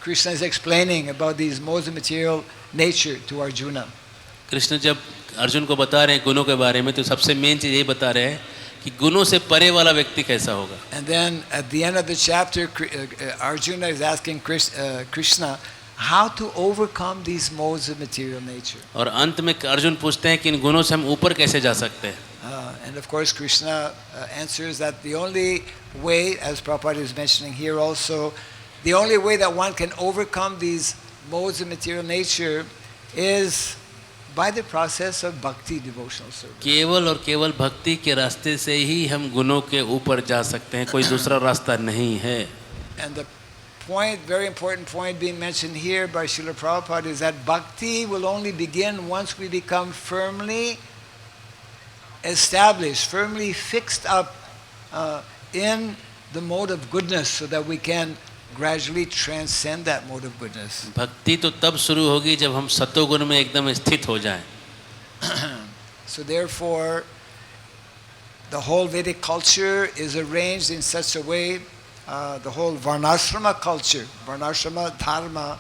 is explaining about these modes of material nature to Arjuna. Krishna जब अर्जुन को बता रहे हैं गुणों के बारे में तो सबसे मेन चीज़ यही बता रहे हैं कि गुणों से परे वाला व्यक्ति कैसा होगा. And then at the end of the chapter, Arjuna is asking Krishna how to overcome these modes of material nature. और अंत में अर्जुन पूछते हैं कि इन गुणों से हम ऊपर कैसे जा सकते हैं. And of course Krishna answers that the only way, as Prabhupada is mentioning here also, the only way that one can overcome these modes of material nature is by the process of bhakti, devotional service. केवल और केवल भक्ति के रास्ते से ही हम गुणों के ऊपर जा सकते हैं, कोई दूसरा रास्ता नहीं है. And the point, very important point being mentioned here by Srila Prabhupada is that bhakti will only begin once we become firmly established, firmly fixed up in the mode of goodness so that we can gradually transcend that mode of goodness. भक्ति तो तब शुरू होगी जब हम सतोगुण में एकदम स्थित हो जाएं. So therefore, the whole Vedic culture is arranged in such a way, the whole Varnasrama culture, Varnasrama dharma,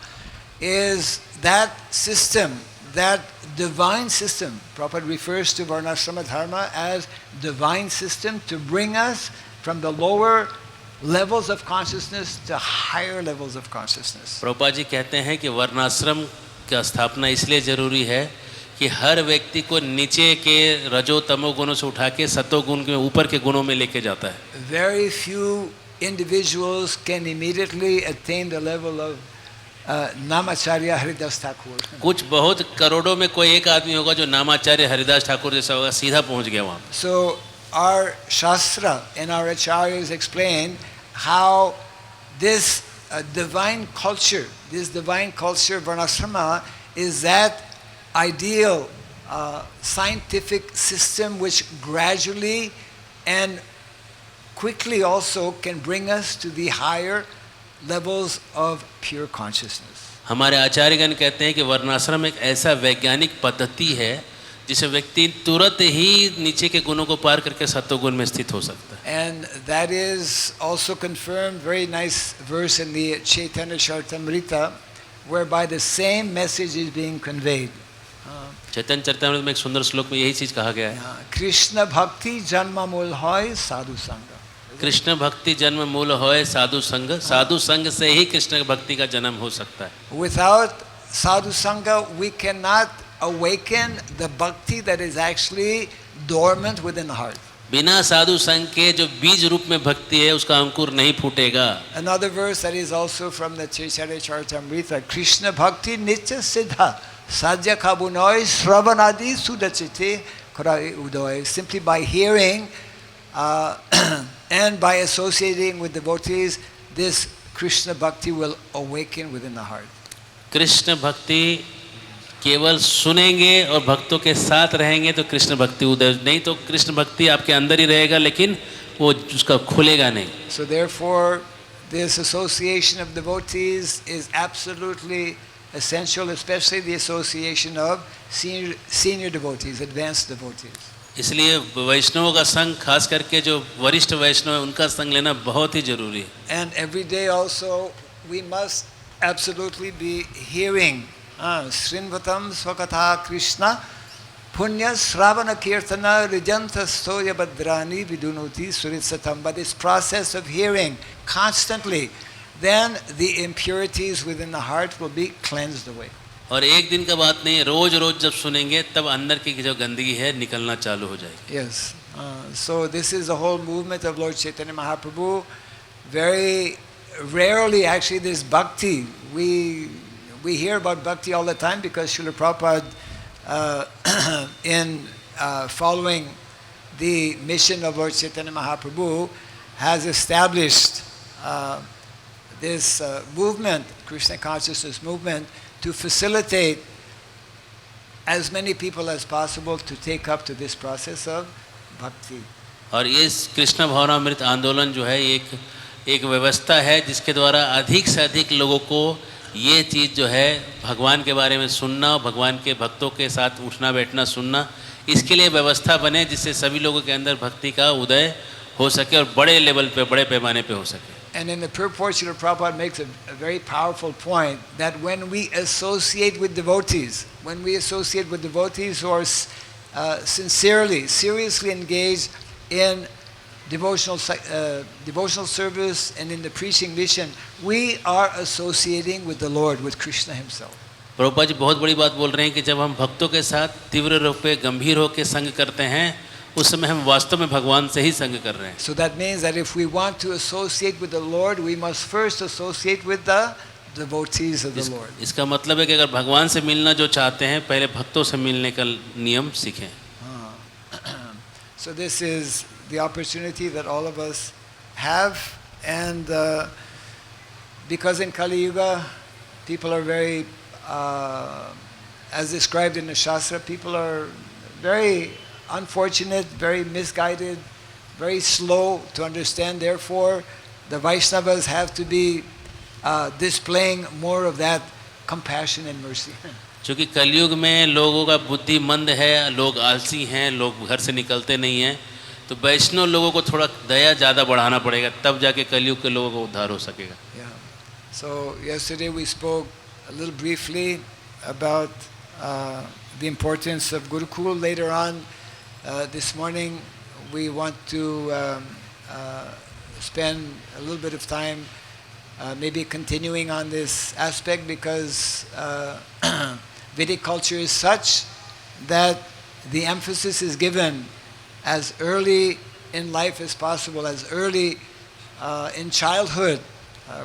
is that system, that divine system. Prabhupada refers to Varnasrama dharma as divine system to bring us from the lower levels of consciousness to higher levels of consciousness. Prabhupada ji कहते हैं कि वर्णाश्रम का स्थापना इसलिए जरूरी है कि हर व्यक्ति को नीचे के रजो तमो गुणों से उठा के सतो गुण के ऊपर के गुणों में लेके जाता है. Very few individuals can immediately attain the level of नामाचार्य Haridas Thakur. कुछ बहुत करोड़ों में कोई एक आदमी होगा जो नामाचार्य हरिदास ठाकुर जैसा होगा, सीधा पहुंच गया वहाँ. So our shastra and our acharyas explain how this divine culture Varnasrama is that ideal scientific system which gradually and quickly also can bring us to the higher levels of pure consciousness. हमारे आचार्यगण कहते हैं कि वर्णाश्रम एक ऐसा वैज्ञानिक पद्धति है जिसे व्यक्ति तुरंत ही नीचे के गुणों को पार करके सत्वगुण में स्थित हो सकता है. And that is also confirmed, very nice verse in the Chaitanya Charitamrita, whereby the same message is being conveyed. चैतन्य चरितामृत में एक सुंदर श्लोक में यही चीज कहा गया है. Krishna bhakti janma mul hoy sadhu sangha. Krishna भक्ति जन्म मूल होए साधु संग, साधु संग से ही कृष्ण भक्ति का जन्म हो सकता है. Without sadhu sangha, we cannot awaken the bhakti that is actually dormant within the heart. बिना साधु संग के जो बीज रूप में भक्ति है उसका अंकुर नहीं फूटेगा. Another verse that is also from the Chaitanya Charitamrita, Krishna bhakti nitya siddha sadhya kabunoi sravanadi sudachite karai udoy. Simply by hearing and by associating with devotees, this Krishna bhakti will awaken within the heart. Krishna भक्ति केवल सुनेंगे और भक्तों के साथ रहेंगे तो कृष्ण भक्ति उदय, नहीं तो कृष्ण भक्ति आपके अंदर ही रहेगा लेकिन वो उसका खुलेगा नहीं. So therefore, this association of devotees is absolutely essential, especially the association of senior devotees, advanced devotees. इसलिए वैष्णवों का संग, खास करके जो वरिष्ठ वैष्णव है उनका संग लेना बहुत ही जरूरी है. And every day also we must absolutely be hearing Srinvatam Swakatha Krishna Punya Sravana Kirtana Rijanta Stoya Badrani Vidunoti Suritsatam. By this process of hearing constantly, then the impurities within the heart will be cleansed away. और एक दिन का बात नहीं, रोज रोज जब सुनेंगे तब अंदर की जो गंदगी है निकलना चालू हो जाएगी. Yes. So this is the whole movement of Lord Chaitanya Mahaprabhu. Very rarely actually this bhakti. We hear about bhakti all the time because Srila Prabhupada in following the mission of Lord Chaitanya Mahaprabhu has established this movement, Krishna consciousness movement, to facilitate as many people as possible to take up to this process of bhakti. और इस कृष्ण भावनामृत आंदोलन जो है एक व्यवस्था है जिसके द्वारा अधिक से अधिक लोगों को ये चीज़ जो है भगवान के बारे में सुनना, भगवान के भक्तों के साथ उठना बैठना सुनना, इसके लिए व्यवस्था बने जिससे सभी लोगों के अंदर भक्ति का उदय हो सके और बड़े लेवल पे, बड़े पैमाने पे हो सके. And in the purport, Srila Prabhupada makes a very powerful point that when we associate with devotees who are sincerely, seriously engaged in devotional service and in the preaching mission, we are associating with the Lord, with Krishna himself. Prabhupada ji बहुत बड़ी बात बोल रहे हैं कि जब हम भक्तों के साथ तीव्र रूप पे गंभीर होकर संग करते हैं उस समय हम वास्तव में भगवान से ही संग कर रहे हैं. So that means that if we want to associate with the Lord, we must first associate with the devotees of the Lord. इसका मतलब है कि अगर भगवान से मिलना जो चाहते हैं पहले भक्तों से मिलने का नियम सीखें. So this is the opportunity that all of us have, and because in Kali Yuga people are very as described in the Shastra, people are very unfortunate, very misguided, very slow to understand. Therefore, the Vaishnavas have to be displaying more of that compassion and mercy. क्योंकि कलयुग में लोगों का बुद्धि मंद है, लोग आलसी हैं, लोग घर से निकलते नहीं हैं, तो वैष्णव लोगों को थोड़ा दया ज़्यादा बढ़ाना पड़ेगा, तब जाके कलयुग के लोगों को उद्धार हो सकेगा. Yeah. So yesterday we spoke a little briefly about the importance of Gurukul. Later on, this morning, we want to spend a little bit of time maybe continuing on this aspect, because Vedic culture is such that the emphasis is given as early in life as possible, as early in childhood.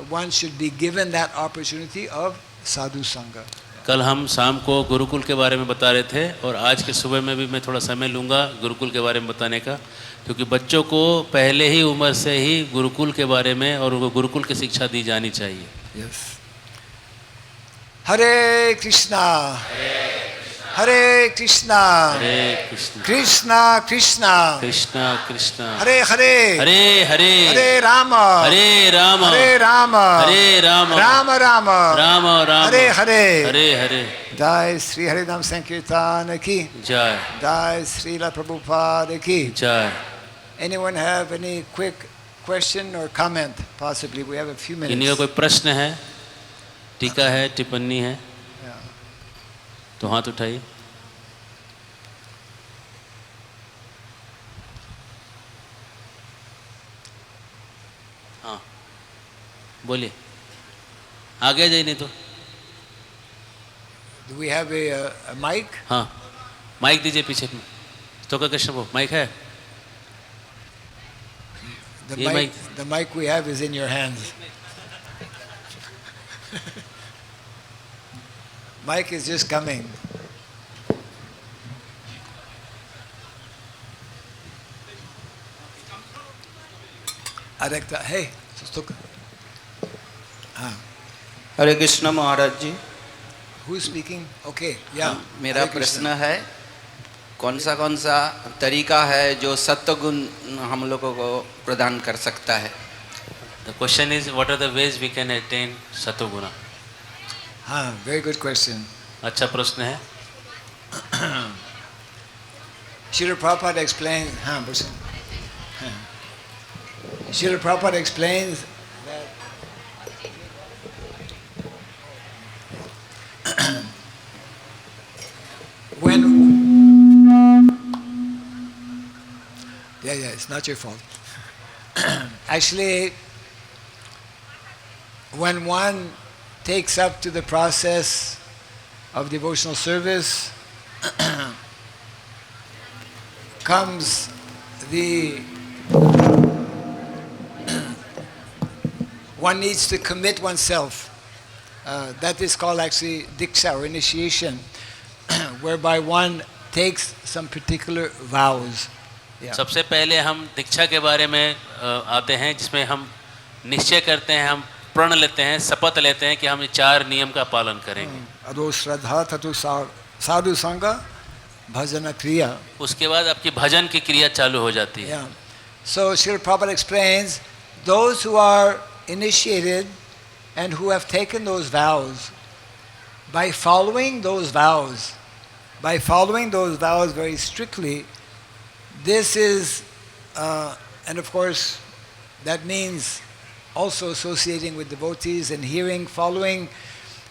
One should be given that opportunity of sadhu sangha. कल हम शाम को गुरुकुल के बारे में बता रहे थे और आज के सुबह में भी मैं थोड़ा समय लूँगा गुरुकुल के बारे में बताने का, क्योंकि बच्चों को पहले ही उम्र से ही गुरुकुल के बारे में और गुरुकुल की शिक्षा दी जानी चाहिए. Yes. Hare Krishna, Hare Krishna, Krishna Krishna, Krishna Krishna, Hare Hare, Hare Hare, Hare Rama, Hare Rama, Hare Rama, Hare Rama, Rama Rama, Rama Rama, Hare Hare, Hare Hare. Jai Sri Harinam Sankirtan ki, Jai, Jai Srila Prabhupada ki. Jai. Anyone have any quick question or comment? Possibly, we have a few minutes. इन्हीं का कोई प्रश्न है, टीका है, टिप्पणी है, तो हाथ उठाइए. बोलिए, आगे जाइए नहीं तो। Do we have a mic? हाँ, माइक दीजिए पीछे में। तो क्या कृष्ण को माइक है? The mic we have is in your hands. Mic is just coming. Arekta, hey, Sustuk. Hare Krishna Maharaj ji. Who is speaking? Okay, yeah. मेरा Hare Krishna. प्रश्न है, कौन सा तरीका है जो सत्व गुण हम लोगों को प्रदान कर सकता है? The question is, what are the ways we can attain satoguna? Very good question. अच्छा प्रश्न है। Srila Prabhupada explains, Srila Prabhupada explains that it's not your fault. Actually, when one takes up to the process of devotional service, comes the one needs to commit oneself. That is called actually diksha or initiation, whereby one takes some particular vows. सबसे पहले हम दीक्षा के बारे में आते हैं, जिसमें हम निश्चय करते हैं, हम प्रण लेते हैं, शपथ लेते हैं कि हम ये 4 नियम का पालन करेंगे। अदो श्रद्धा ततो साधु संग भजन क्रिया। उसके बाद आपकी भजन की क्रिया चालू हो जाती है। So Srila Prabhupada explains, those who are initiated and who have taken those vows, by following those vows very strictly, this is, and of course, that means also associating with devotees and following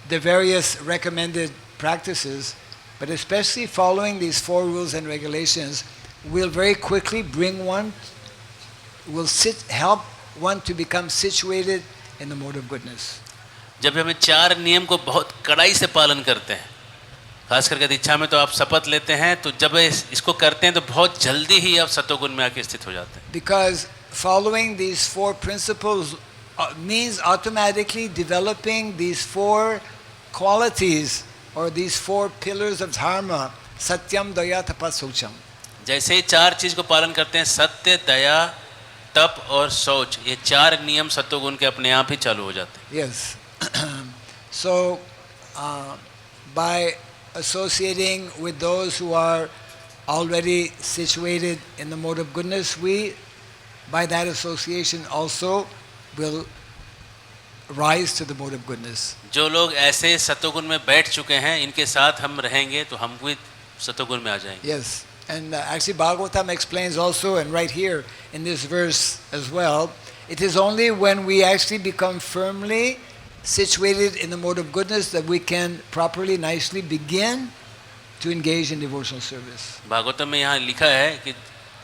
the various recommended practices, but especially following these 4 rules and regulations will very quickly help one to become situated in the mode of goodness. जब हमें 4 नियम को बहुत कड़ाई से पालन करते हैं, खास करके दीक्षा में तो आप शपथ लेते हैं, तो जब इसको करते हैं तो बहुत जल्दी ही आप सतोगुण में आके स्थित हो जाते हैं। Because following these 4 principles means automatically developing these 4 qualities or these 4 pillars of dharma, satyam, daya, tapa, saucham. जैसे ही 4 चीज को पालन करते हैं, सत्य, दया, तप और शौच, ये 4 नियम सत्वगुण के अपने आप ही चालू हो जाते हैं। Yes. So by associating with those who are already situated in the mode of goodness, we by that association also will rise to the mode of goodness. जो लोग ऐसे सत्वगुण में बैठ चुके हैं, इनके साथ हम रहेंगे तो हम भी सत्वगुण में आ जाएंगे। Yes, and actually Bhagavatam explains also, and right here in this verse as well, it is only when we actually become firmly situated in the mode of goodness that we can properly, nicely begin to engage in devotional service. Bhagavatam में यहाँ लिखा है कि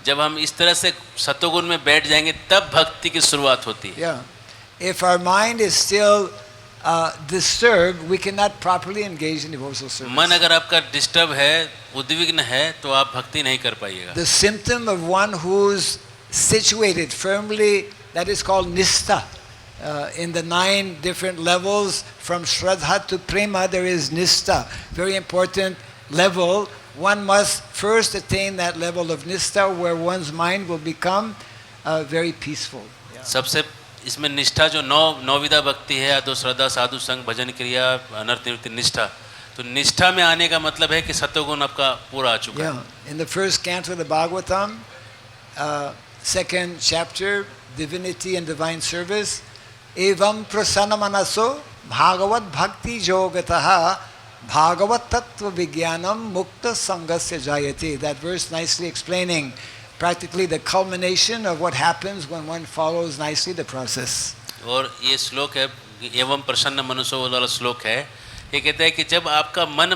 जब हम इस तरह से सत्वगुण में बैठ जाएंगे तब भक्ति की शुरुआत होती है। Yeah, if our mind is still disturbed, we cannot properly engage in devotional service. मन अगर आपका डिस्टर्ब है, उद्विग्न है, तो आप भक्ति नहीं कर पाइएगा। The symptom of one who's situated firmly, that is called nistha. In the 9 different levels, from Shraddha to Prema, there is nistha. Very important level. One must first attain that level of nistha, where one's mind will become very peaceful. सबसे इसमें निष्ठा जो 9 विधा भक्ति है, अदो श्रद्धा, साधु संग, भजन क्रिया, अनर्थ निवृत्ति, निष्ठा। तो निष्ठा में आने का मतलब है कि सत्वगुण आपका पूरा आ चुका है। In the first canto of the Bhagavatam, 2nd chapter, Divinity and Divine Service, evam prasanna manaso bhagavat bhakti yogataha bhagavat tattva vijnanam mukta sangasya jayate. That verse nicely explaining practically the culmination of what happens when one follows nicely the process. और ये श्लोक है, एवं प्रसन्न मनुष्यो वाला श्लोक है। ये कहता है कि जब आपका मन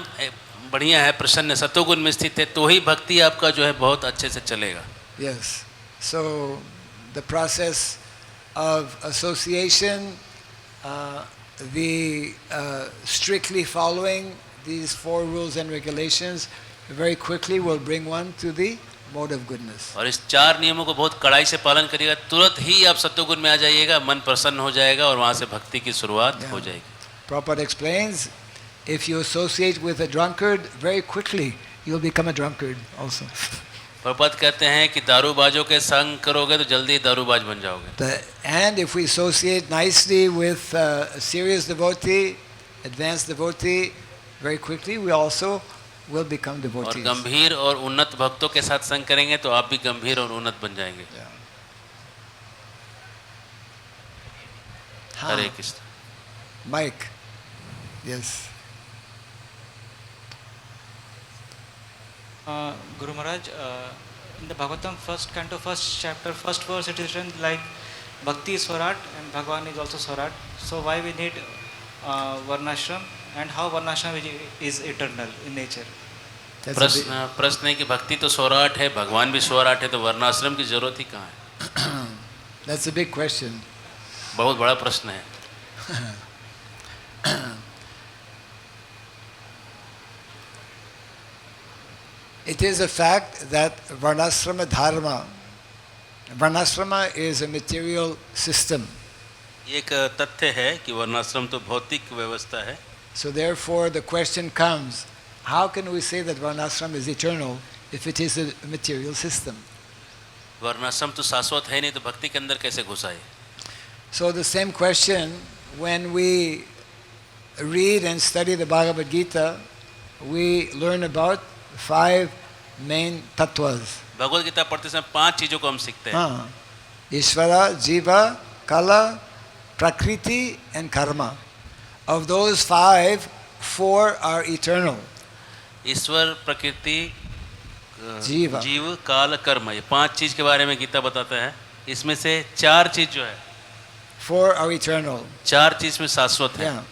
बढ़िया है, प्रसन्न सत्वगुण में स्थित है, तो ही भक्ति आपका जो है बहुत अच्छे से चलेगा। Yes. So the process of association strictly following these 4 rules and regulations very quickly will bring one to the mode of goodness. और इस 4 नियमों को बहुत कड़ाई से पालन करिएगा, तुरंत ही आप सत्वगुण में आ जाइएगा, मन प्रसन्न हो जाएगा और वहाँ से भक्ति की शुरुआत हो जाएगी. Prabhupada explains, if you associate with a drunkard, very quickly you'll become a drunkard also. Prabhupada कहते हैं कि दारूबाजों के संग करोगे तो जल्दी दारूबाज बन जाओगे. And if we associate nicely with a serious devotee, advanced devotee, very quickly we also will become और devotees. गंभीर और उन्नत भक्तों के साथ संग करेंगे तो आप भी गंभीर और उन्नत बन जाएंगे. हरे Krishna. Mike, yes. Guru Maharaj, in the Bhagavatam, first canto, first chapter, first verse, it is written like Bhakti is Swarat and Bhagavan is also Swarat. So why we need Varnashram and how Varnashram is eternal in nature? प्रश्न है कि भक्ति तो स्वराट है, भगवान भी स्वराट है, तो वर्णाश्रम की जरूरत ही कहाँ है? That's a big question. बहुत बड़ा प्रश्न है. It is a fact that Varnasrama dharma, Varnasrama is a material system. एक तथ्य है कि वर्णाश्रम तो भौतिक व्यवस्था है. So therefore the question comes, how can we say that Varnasrama is eternal if it is a material system? वर्णाश्रम तो शाश्वत है नहीं, तो भक्ति के अंदर कैसे घुसाए? So the same question, when we read and study the Bhagavad Gita, we learn about 5 main tattvas. Bhagavad Gita पढ़ते समय 5 चीजों को हम सीखते हैं. Ishvara, Jiva, Kala, Prakriti and Karma. Of those 5, 4 are eternal. ईश्वर, प्रकृति, जीव, काल, कर्म, ये 5 चीज के बारे में गीता बताता है. इसमें से 4 चीज जो है, 4 are eternal. 4 चीज में शाश्वत है. Yeah.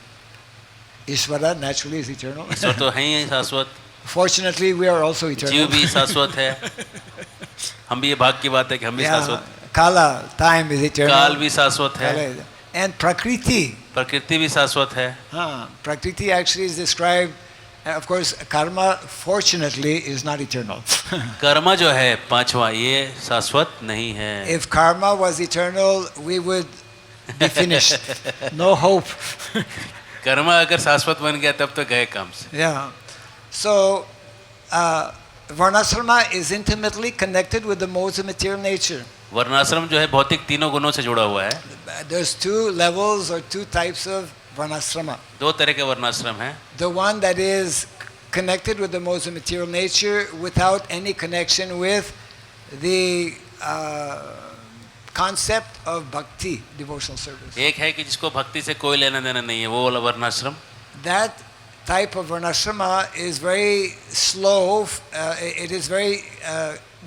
Ishvara naturally is eternal. ईश्वर तो है ही शाश्वत. Fortunately, we are also eternal. जीव भी शाश्वत है. हम भी, ये भाग की बात है कि हम भी शाश्वत. Kala, time is eternal. काल भी शाश्वत है. And Prakriti. प्रकृति भी शाश्वत है. Prakriti actually is described, of course, karma fortunately is not eternal. कर्म जो है 5वां, ये शाश्वत नहीं है. If karma was eternal, we would be finished. No hope. कर्म अगर शाश्वत बन गया तब तो गए काम से. Yeah. So, Varnasrama is intimately connected with the modes of material nature. वर्णाश्रम जो है भौतिक तीनों गुणों से जुड़ा हुआ है. There's 2 levels or 2 types of Varnasrama. 2 तरह के वर्णाश्रम हैं. The one that is connected with the modes of material nature without any connection with the concept of bhakti, devotional service. एक है कि जिसको भक्ति से कोई लेना देना नहीं है, वो वाला वर्णाश्रम. That type of Varnasrama is very slow. It is very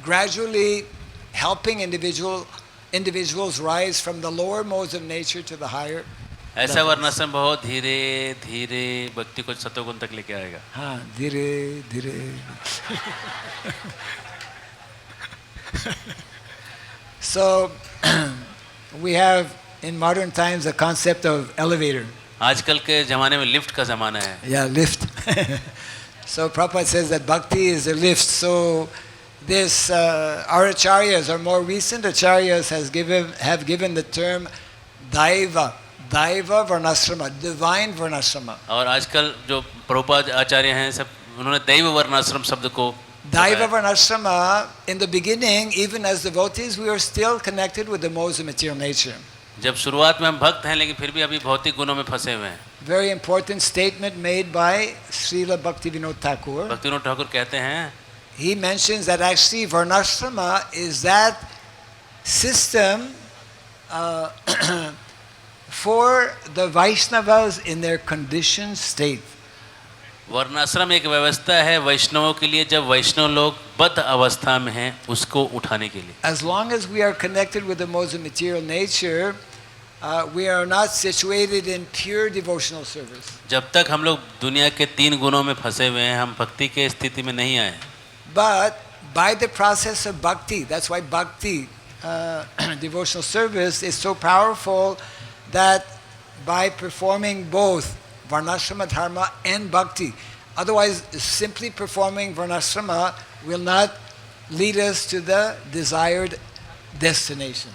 gradually helping individuals rise from the lower modes of nature to the higher. ऐसा वर्णाश्रम बहुत धीरे धीरे भक्ति को सत्वगुण तक लेके आएगा. हाँ, धीरे धीरे. So we have in modern times a concept of elevator. आजकल के ज़माने में लिफ्ट का ज़माना है. Yeah, lift. So Prabhupada says that bhakti is a lift. So this our acharyas, our more recent acharyas, have given the term daiva varnasrama, divine varnasrama. और आजकल जो प्रभुपाद आचार्य हैं सब, उन्होंने दैव वर्णाश्रम शब्द को. Daiva varnasrama, in the beginning, even as devotees, we are still connected with the modes of material nature. जब शुरुआत में हम भक्त हैं, लेकिन फिर भी अभी भौतिक गुणों में फंसे हुए हैं. Very important statement made by Srila Bhaktivinoda Thakur. Bhaktivinod Thakur कहते हैं, He mentions that actually Varnasrama is that system for the Vaishnavas in their conditioned state. वर्णाश्रम एक व्यवस्था है वैष्णवों के लिए, जब वैष्णव लोग बद्ध अवस्था में हैं उसको उठाने के लिए. As long as we are connected with the modes of material nature, we are not situated in pure devotional service. जब तक हम लोग दुनिया के 3 गुणों में फंसे हुए हैं, हम भक्ति के स्थिति में नहीं आए. But by the process of bhakti, that's why bhakti, devotional service, is so powerful that by performing both Varnasrama dharma and bhakti. Otherwise, simply performing Varnasrama will not lead us to the desired destination.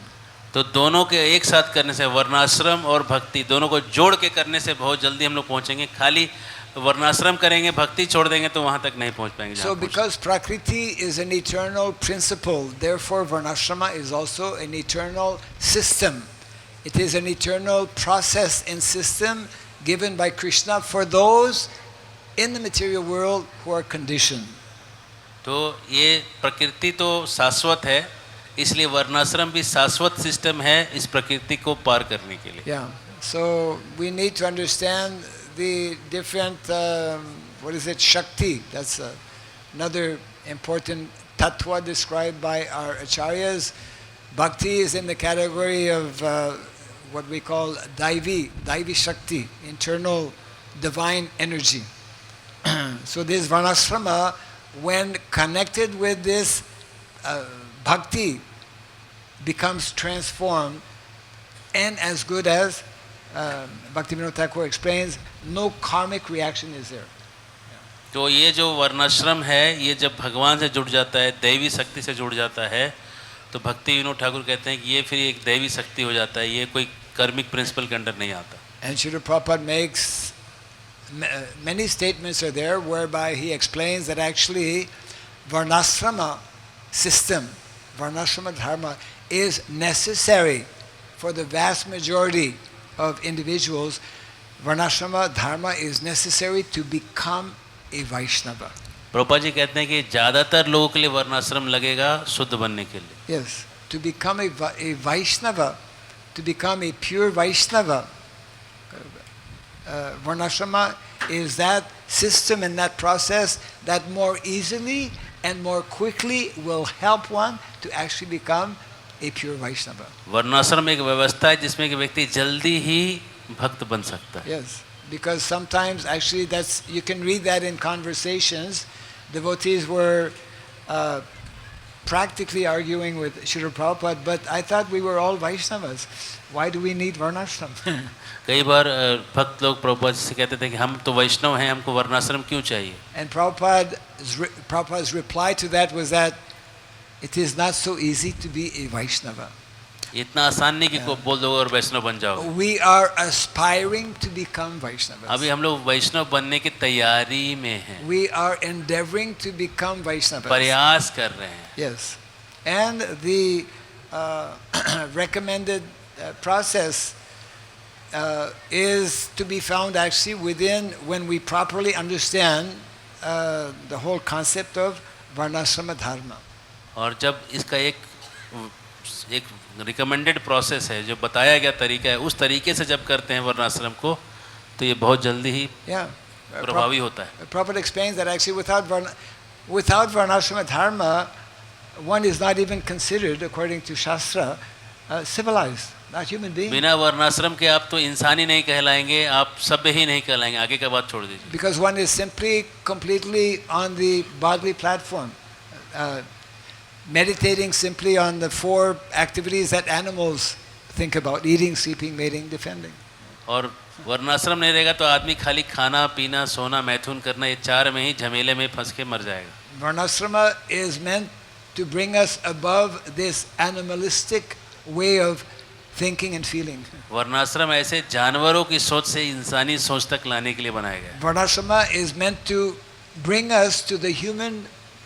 तो दोनों के एक साथ करने से, वर्णाश्रम और भक्ति दोनों को जोड़ के करने से बहुत जल्दी हम लोग पहुंचेंगे. खाली वर्णाश्रम करेंगे, भक्ति छोड़ देंगे तो वहां तक नहीं पहुंच पाएंगे. So because Prakriti is an eternal principle, therefore Varnasrama is also an eternal system. It is an eternal process and system given by Krishna for those in the material world who are conditioned. तो ये प्रकृति तो शाश्वत है, इसलिए वर्णाश्रम भी शाश्वत सिस्टम है इस प्रकृति को पार करने के लिए. Yeah. So we need to understand the different, Shakti. That's another important tattva described by our acharyas. Bhakti is in the category of what we call Daivi Shakti, internal divine energy. So this Varnasrama, when connected with this Bhakti, becomes transformed, and as good as Bhaktivinoda Thakur explains, no karmic reaction is there. तो ये जो वर्णाश्रम है, ये जब भगवान से जुड़ जाता है, दैवी शक्ति से जुड़ जाता है, तो भक्ति विनोद ठाकुर कहते हैं कि ये फिर एक दैवी शक्ति हो जाता है, ये कोई कर्मिक प्रिंसिपल के अंडर नहीं आता. And Srila Prabhupada makes many statements are there whereby he explains that actually Varnasrama system, Varnasrama dharma is necessary for the vast majority of individuals. Varnasrama dharma is necessary to become a Vaishnava. Prabhupada ji कहते हैं कि ज़्यादातर लोगों के लिए वर्णाश्रम लगेगा शुद्ध बनने के लिए. Yes, to become a Vaishnava, to become a pure Vaishnava, Varnasrama is that system and that process that more easily and more quickly will help one to actually become a pure Vaishnava. वर्णाश्रम एक व्यवस्था है जिसमें कि व्यक्ति जल्दी ही भक्त बन सकता है. Yes, because sometimes actually you can read that in conversations. Devotees were practically arguing with Srila Prabhupada, but I thought we were all Vaishnavas. Why do we need Varnashram? कई बार भक्त लोग प्रभुपाद से कहते थे कि हम तो वैष्णव हैं, हमको वर्णाश्रम क्यों चाहिए. And Prabhupada's reply to that was that it is not so easy to be a Vaishnava. इतना आसान नहीं कि को बोल दो और वैष्णव बन जाओ. We are aspiring to become Vaishnavas. अभी हम लोग वैष्णव बनने की तैयारी में हैं. We are endeavoring to become Vaishnavas. प्रयास कर रहे हैं. Yes, and the recommended process is to be found actually within, when we properly understand the whole concept of Varnasrama dharma. और जब इसका एक रिकमेंडेड प्रोसेस है, जो बताया गया तरीका है, उस तरीके से जब करते हैं वर्णाश्रम को, तो ये बहुत जल्दी ही प्रभावी होता है. Prabhupada explains that actually without Varnasrama dharma, one is not even considered, according to Shastra, civilized, not human being. बिना वर्णाश्रम के आप तो इंसान ही नहीं कहलाएंगे, आप सभ्य ही नहीं कहलाएंगे. आगे का बात छोड़ दीजिए. Because one is simply completely on the bodily platform, meditating simply on the 4 activities that animals think about: eating, sleeping, mating, defending. और वर्णाश्रम नहीं रहेगा तो आदमी खाली खाना पीना सोना मैथुन करना, ये 4 में ही झमेले में फंस के मर जाएगा. Varnasrama is meant to bring us above this animalistic way of thinking and feeling. वर्णाश्रम ऐसे जानवरों की सोच से इंसानी सोच तक लाने के लिए बनाया गया. Varnasrama is meant to bring us to the human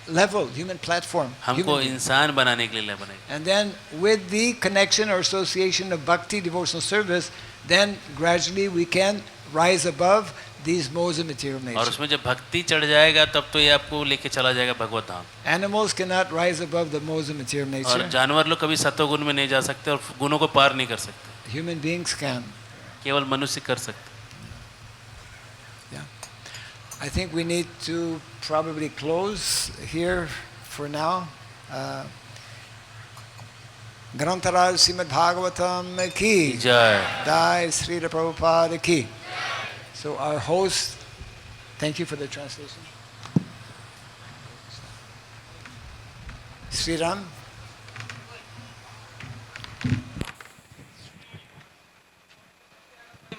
level, human platform. हमको इंसान बनाने के लिए बनाया. And then with the connection or association of bhakti, devotional service, then gradually we can rise above these modes of material nature. और उसमें जब भक्ति चढ़ जाएगा तब तो ये आपको लेके चला जाएगा भगवत धाम. Animals cannot rise above the modes of material nature. और जानवर लोग कभी सत्वगुण में नहीं जा सकते और गुणों को पार नहीं कर सकते. Human beings can. केवल मनुष्य कर सकते. Yeah. I think we need to probably close here for now. Grantaraj Srimad Bhagavatam ki जय. Jai Srila Prabhupada ki. So our host, thank you for the translation. Sridham.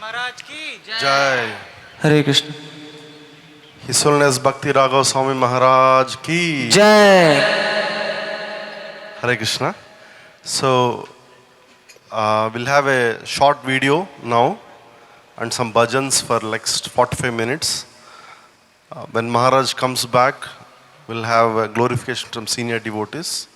महाराज की Jai. हरे Krishna His Holiness Bhakti Raghava Swami Maharaj ki. जय Hare Krishna. So, we'll have a short video now and some bhajans for next 45 minutes. When Maharaj comes back, we'll have a glorification from senior devotees.